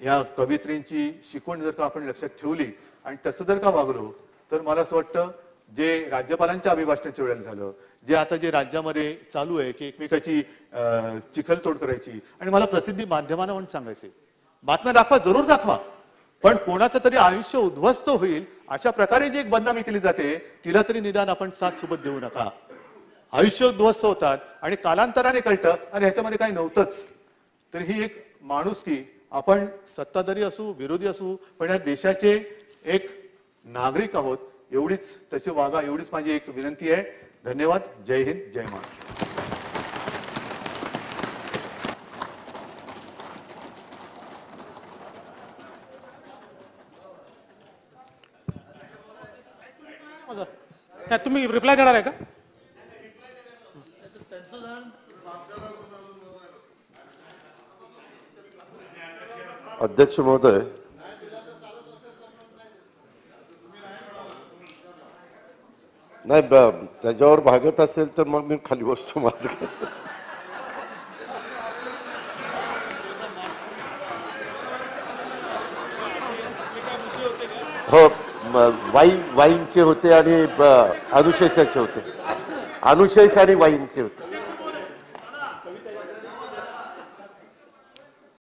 या कवित्रींची शिकवण जर का आपण लक्षात ठेवली आणि तसं जर का वागलो, तर मला असं वाटतं जे राज्यपालांच्या अभिभाषणाच्या वेळेला झालं, जे आता जे राज्यामध्ये चालू आहे की एकमेकाची चिखलतोड करायची. आणि मला प्रसिद्धी माध्यमांना म्हणून सांगायचे, बातम्या दाखवा, जरूर दाखवा, पण कोणाचं तरी आयुष्य उद्ध्वस्त होईल अशा प्रकारे जी एक बदनामी केली जाते, तिला तरी निदान आपण साथ सोबत देऊ नका. आयुष्य उद्ध्वस्त होतात आणि कालांतराने कळतं आणि ह्याच्यामध्ये काही नव्हतंच. तर ही एक माणुसकी, आपण सत्ताधारी असू विरोधी असू, पण या देशाचे एक नागरिक आहोत, एवढीच तशी वागा, एवढीच माझी एक विनंती आहे. धन्यवाद. जय हिंद, जय महाराष्ट्र. तुम्ही रिप्लाय देणार आहे का? अध्यक्ष महोदय, नाही त्याच्यावर भागत असेल तर मग मी खाली बसतो माझं. हो, वाईनचे होते आणि अनुशेषाचे होते, अनुशेष आणि वाईनचे होते.